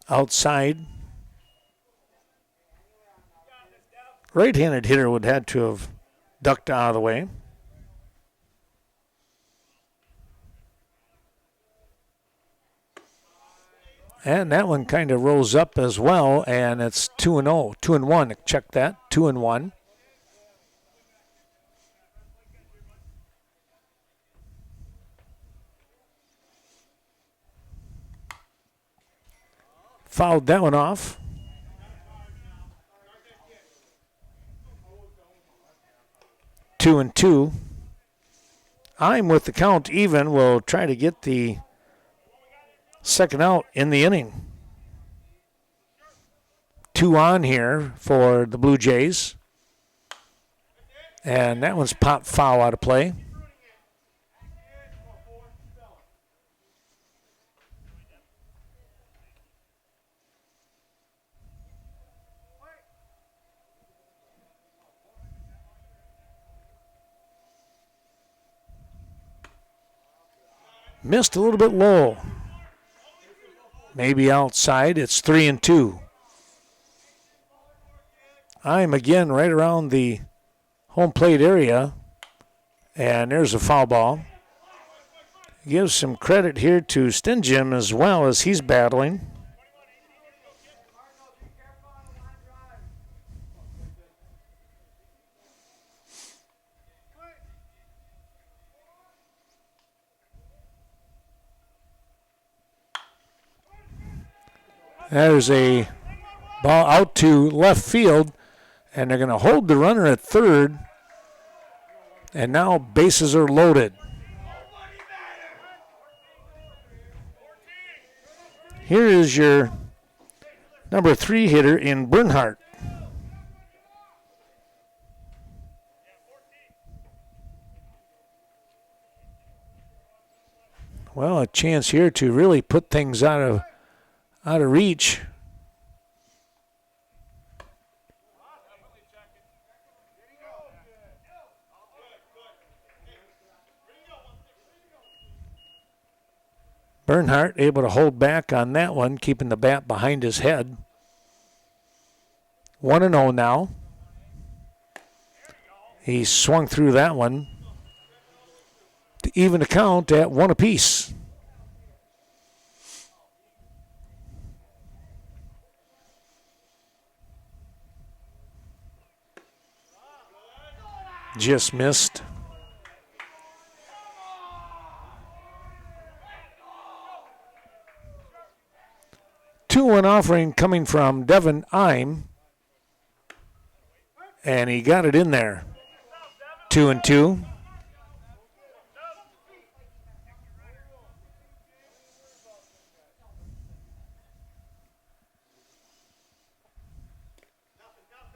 Outside. Right-handed hitter would have to have ducked out of the way. And that one kind of rose up as well, and it's 2-0, 2-1. Check that, 2-1. Fouled that one off. Two and two. I'm with the count even. Will try to get the second out in the inning. 2 on here for the Blue Jays. And that one's popped foul out of play. Missed a little bit low. Maybe outside. It's 3-2. I'm again right around the home plate area. And there's a foul ball. Gives some credit here to Stingham as well as he's battling. There's a ball out to left field, and they're going to hold the runner at third. And now bases are loaded. Here is your number 3 hitter in Bernhardt. Well, a chance here to really put things out of reach. Bernhardt able to hold back on that one, keeping the bat behind his head. 1-0 now. He swung through that one to even the count at 1 apiece. Just missed. Two-one offering coming from Devin Ime. And he got it in there. 2-2.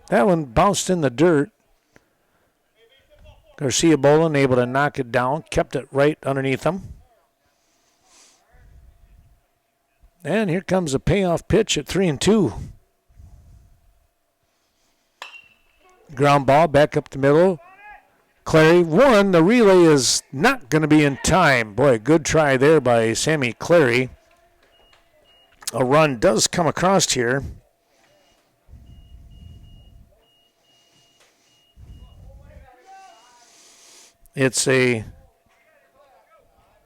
That one bounced in the dirt. Garcia Bolin able to knock it down, kept it right underneath him. And here comes a payoff pitch at 3-2. Ground ball back up the middle. Clary won. The relay is not going to be in time. Boy, good try there by Sammy Clary. A run does come across here. It's a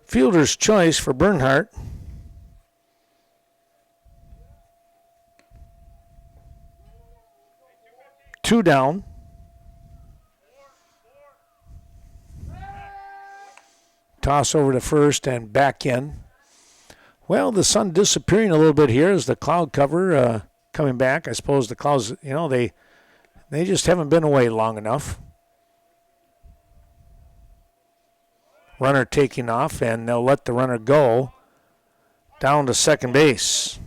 fielder's choice for Bernhardt. Two down. Toss over to first and back in. Well, the sun disappearing a little bit here as the cloud cover coming back. I suppose the clouds, they just haven't been away long enough. Runner taking off, and they'll let the runner go down to second base.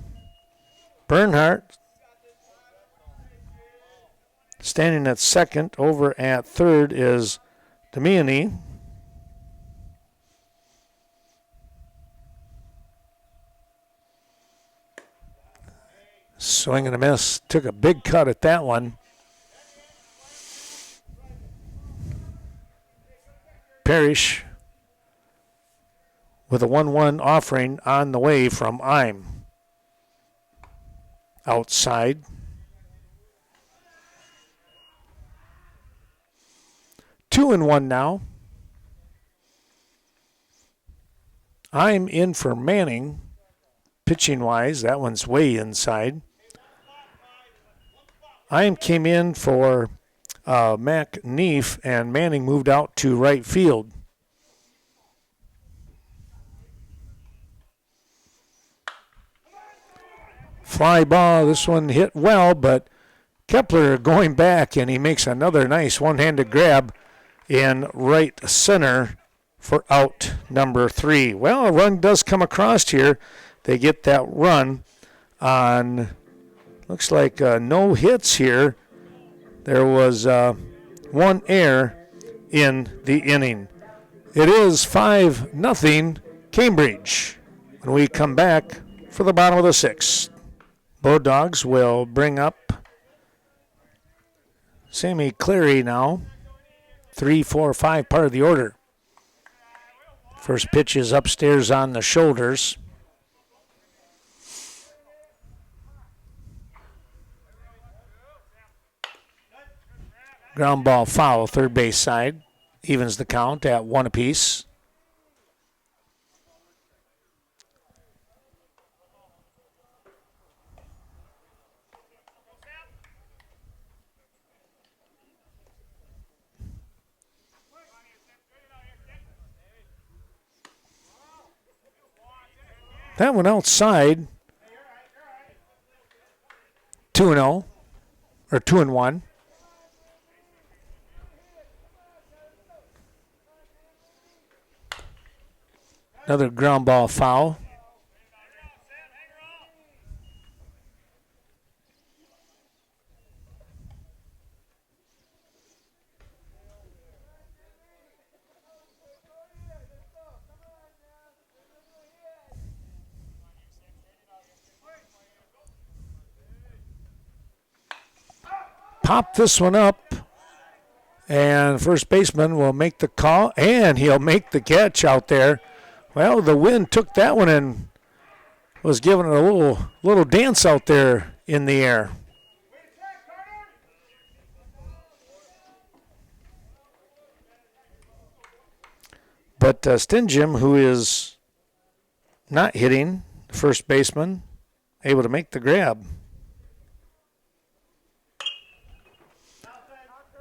Bernhardt standing at second. Over at third is Damiani. Swing and a miss. Took a big cut at that one. Parrish with a 1-1 offering on the way from Ime. Outside. Two and one now. Ime in for Manning. Pitching-wise, that one's way inside. Ime came in for Mac Neef, and Manning moved out to right field. Fly ball, this one hit well, but Kepler going back, and he makes another nice one-handed grab in right center for out number 3. Well, a run does come across here. They get that run on, looks like no hits here. There was one error in the inning. It is 5-0 Cambridge. When we come back for the bottom of the 6th, Bulldogs will bring up Sammy Cleary now. 3, 4, 5, part of the order. First pitch is upstairs on the shoulders. Ground ball foul, third base side. Evens the count at 1 apiece. That one outside. 2-0, or 2-1. Another ground ball foul. Pop this one up, and first baseman will make the call, and he'll make the catch out there. Well, the wind took that one and was giving it a little dance out there in the air. But Stingham, who is not hitting, first baseman, able to make the grab.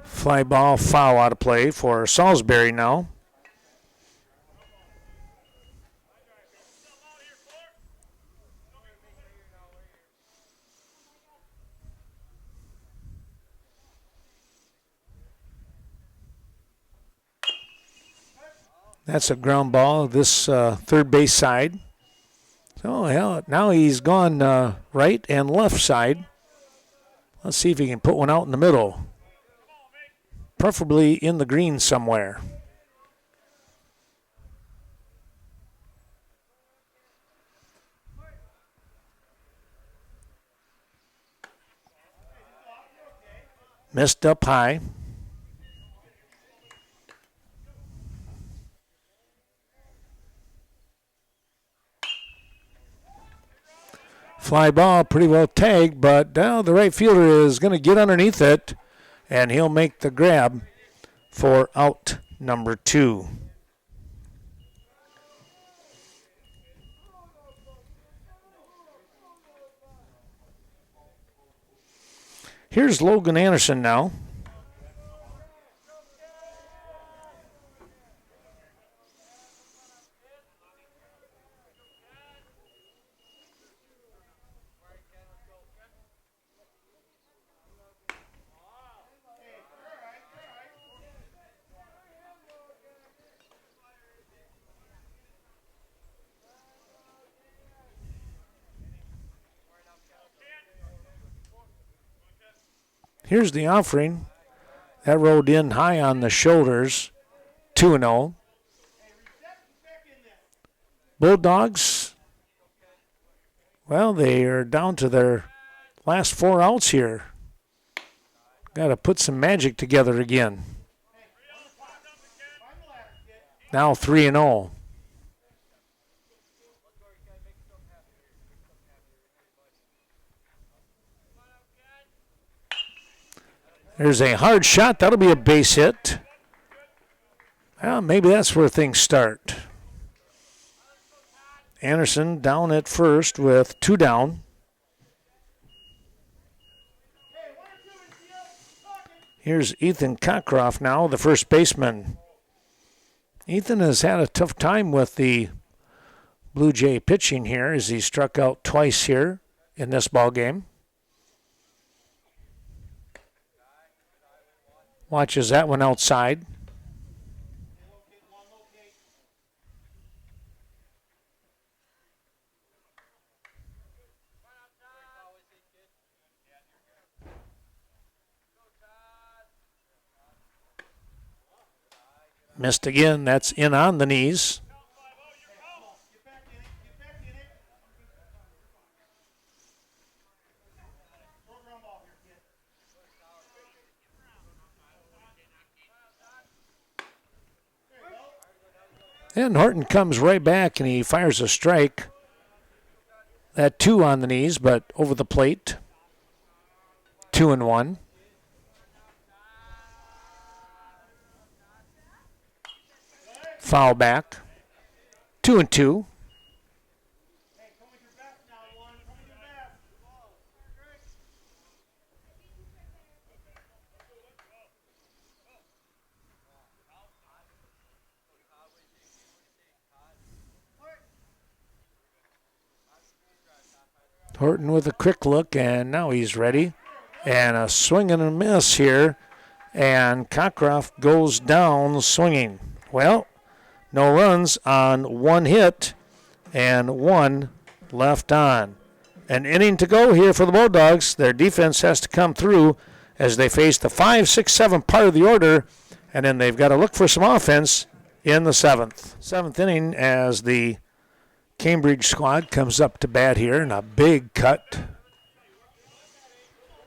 Fly ball foul out of play for Salisbury now. That's a ground ball, this third base side. So now he's gone right and left side. Let's see if he can put one out in the middle. Preferably in the green somewhere. Missed up high. Fly ball, pretty well tagged, but now the right fielder is going to get underneath it, and he'll make the grab for out number 2. Here's Logan Anderson now. Here's the offering. That rolled in high on the shoulders. 2-0. Bulldogs, well, they are down to their last 4 outs here. Got to put some magic together again. Now 3-0. There's a hard shot. That'll be a base hit. Well, maybe that's where things start. Anderson down at first with 2 down. Here's Ethan Cockcroft now, the first baseman. Ethan has had a tough time with the Blue Jay pitching here as he struck out twice here in this ball game. Watches that one outside. Missed again. That's in on the knees. And Horton comes right back and he fires a strike. That 2 on the knees, but over the plate. 2-1. Foul back. 2-2. Horton with a quick look, and now he's ready. And a swing and a miss here. And Cockcroft goes down swinging. Well, no runs on 1 hit and 1 left on. An inning to go here for the Bulldogs. Their defense has to come through as they face the 5, 6, 7 part of the order, and then they've got to look for some offense in the 7th. 7th inning as the Cambridge squad comes up to bat here, and a big cut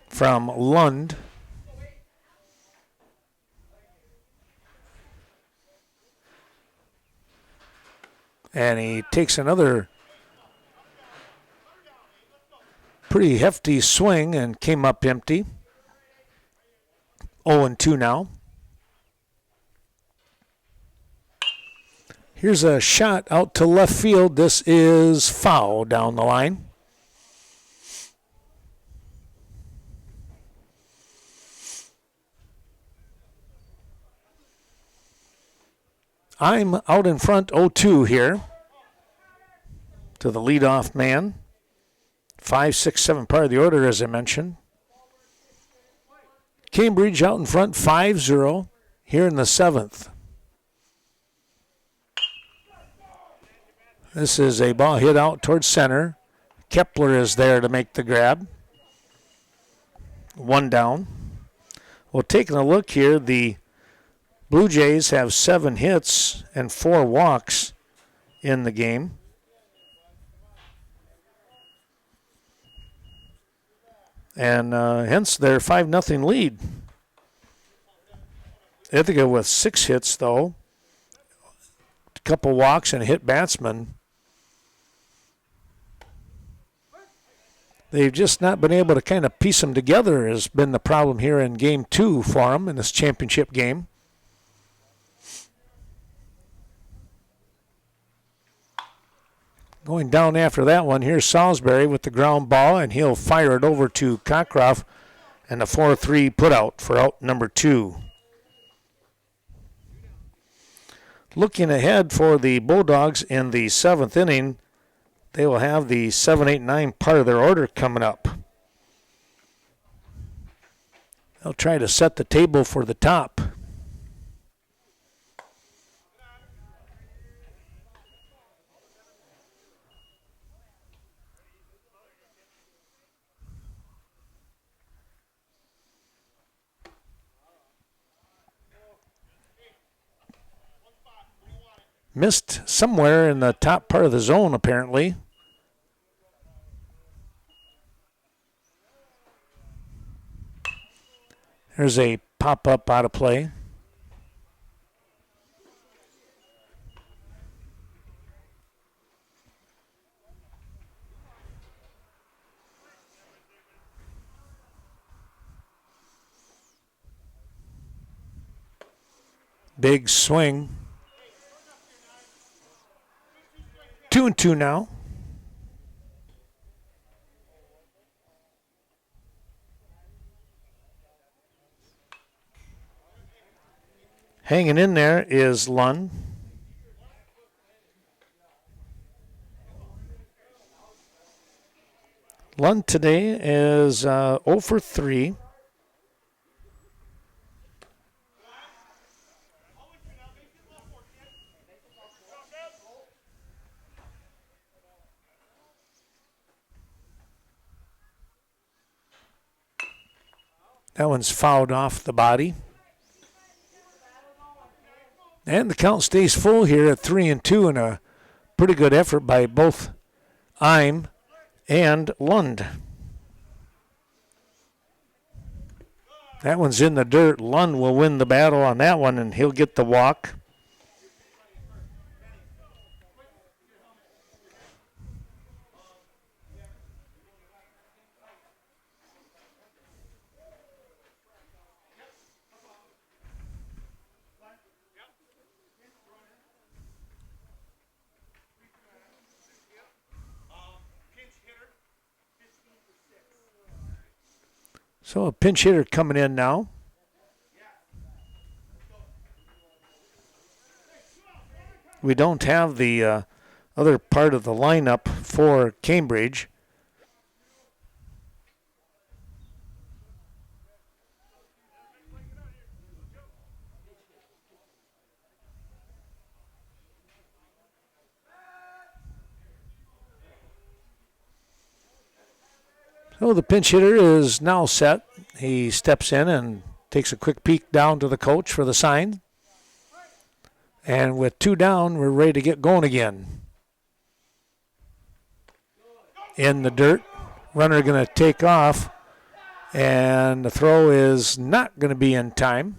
from Lund. And he takes another pretty hefty swing and came up empty. 0-2 now. Here's a shot out to left field. This is foul down the line. I'm out in front 0-2 here to the leadoff man. 5, 6, 7 part of the order, as I mentioned. Cambridge out in front 5-0 here in the 7th. This is a ball hit out towards center. Kepler is there to make the grab. 1 down. Well, taking a look here, the Blue Jays have 7 hits and 4 walks in the game. And hence their 5-0 lead. Ithaca with 6 hits, though. A couple walks and a hit batsman. They've just not been able to kind of piece them together has been the problem here in Game 2 for them in this championship game. Going down after that one, here's Salisbury with the ground ball, and he'll fire it over to Cockcroft, and the 4-3 putout for out number 2. Looking ahead for the Bulldogs in the 7th inning, they will have the 7, 8, 9 part of their order coming up. They'll try to set the table for the top. Missed somewhere in the top part of the zone, apparently. There's a pop-up out of play. Big swing. 2-2 now. Hanging in there is Lund. Lund today is 0 for 3. That one's fouled off the body. And the count stays full here at 3-2, and a pretty good effort by both Eim and Lund. That one's in the dirt. Lund will win the battle on that one, and he'll get the walk. So a pinch hitter coming in now. We don't have the other part of the lineup for Cambridge. So the pinch hitter is now set. He steps in and takes a quick peek down to the coach for the sign. And with 2 down, we're ready to get going again. In the dirt, runner going to take off, and the throw is not going to be in time.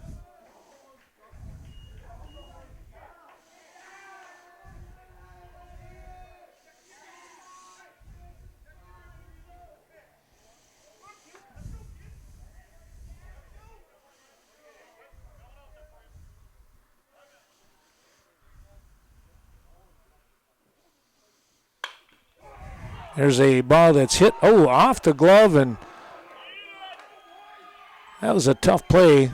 There's a ball that's hit, off the glove, and that was a tough play.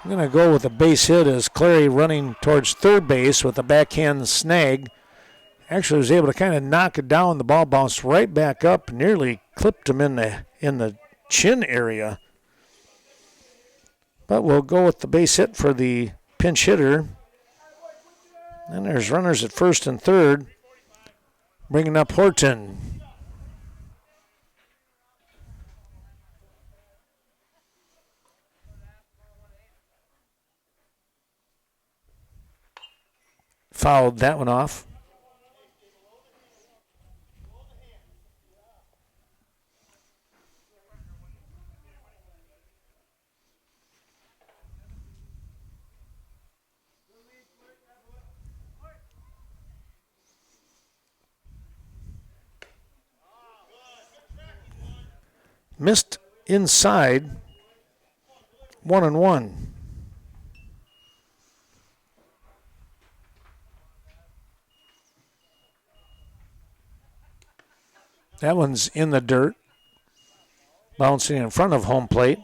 I'm going to go with a base hit as Clary running towards third base with a backhand snag. Actually was able to kind of knock it down. The ball bounced right back up, nearly clipped him in the chin area. But we'll go with the base hit for the pinch hitter. And there's runners at first and third, bringing up Horton. Fouled that one off. Missed inside. 1-1. That one's in the dirt, bouncing in front of home plate.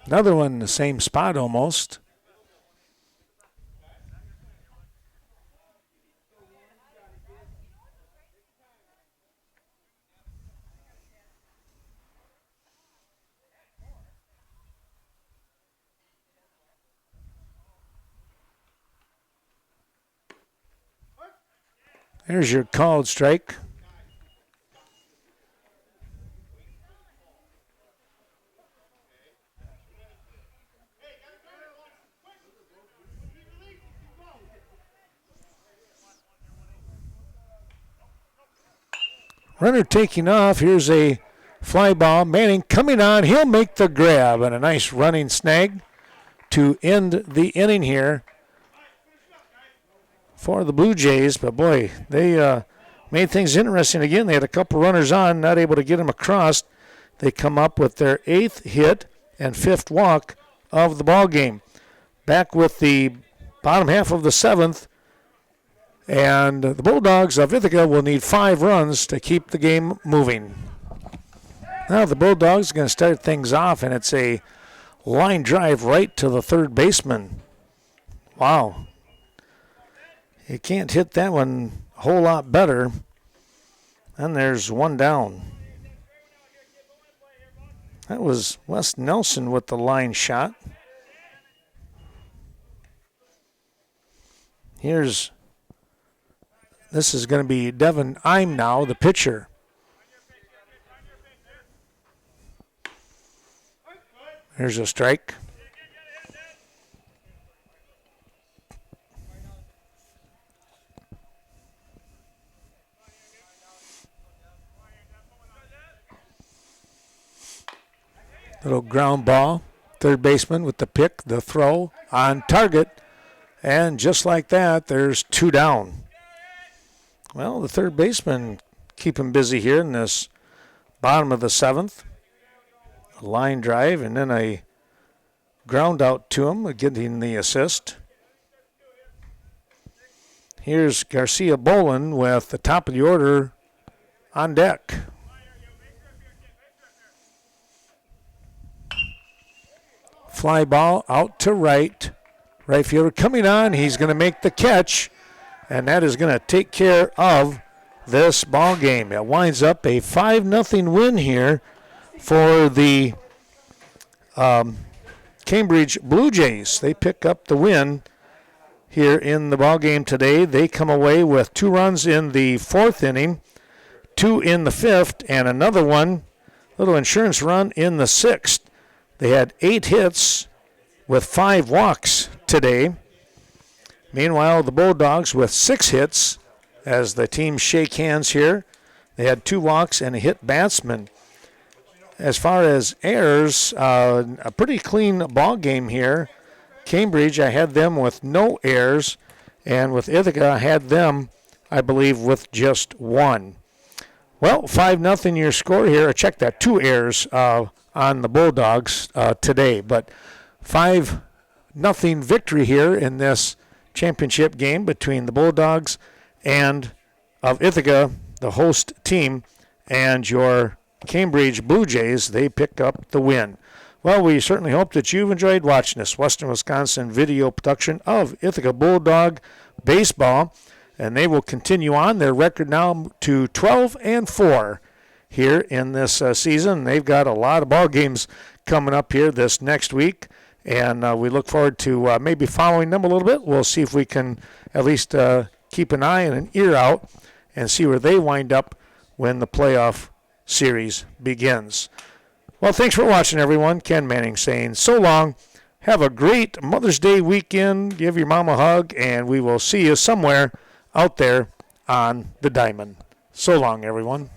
Another one in the same spot almost. There's your called strike. Runner taking off. Here's a fly ball. Manning coming on. He'll make the grab, and a nice running snag to end the inning here for the Blue Jays. But boy, they made things interesting again. They had a couple runners on, not able to get them across. They come up with their 8th hit and 5th walk of the ball game. Back with the bottom half of the 7th, and the Bulldogs of Ithaca will need 5 runs to keep the game moving. Now the Bulldogs are going to start things off, and it's a line drive right to the third baseman. Wow. You can't hit that one a whole lot better. And there's 1 down. That was Wes Nelson with the line shot. Here's This is going to be Devin Im now, the pitcher. Here's a strike. Little ground ball. Third baseman with the pick, the throw on target. And just like that, there's 2 down. Well, the third baseman keep him busy here in this bottom of the 7th. A line drive and then a ground out to him, getting the assist. Here's Garcia Bolin with the top of the order on deck. Fly ball out to right. Right fielder coming on. He's going to make the catch, and that is going to take care of this ball game. It winds up a 5-0 win here for the Cambridge Blue Jays. They pick up the win here in the ball game today. They come away with 2 runs in the 4th inning, 2 in the 5th, and another one, little insurance run in the 6th. They had 8 hits with 5 walks today. Meanwhile, the Bulldogs with 6 hits as the teams shake hands here. They had 2 walks and a hit batsman. As far as errors, a pretty clean ball game here. Cambridge, I had them with no errors, and with Ithaca, I had them, I believe, with just 1. Well, 5-0 your score here. Check that, 2 errors on the Bulldogs today, but 5-0 victory here in this championship game between the Bulldogs and of Ithaca, the host team, and your Cambridge Blue Jays. They pick up the win. Well, we certainly hope that you've enjoyed watching this Western Wisconsin video production of Ithaca Bulldog baseball, and they will continue on their record now to 12-4 here in this season. They've got a lot of ball games coming up here this next week, and we look forward to maybe following them a little bit. We'll see if we can at least keep an eye and an ear out and see where they wind up when the playoff series begins. Well, thanks for watching, everyone. Ken Manning saying so long. Have a great Mother's Day weekend. Give your mom a hug, and we will see you somewhere out there on the diamond. So long, everyone.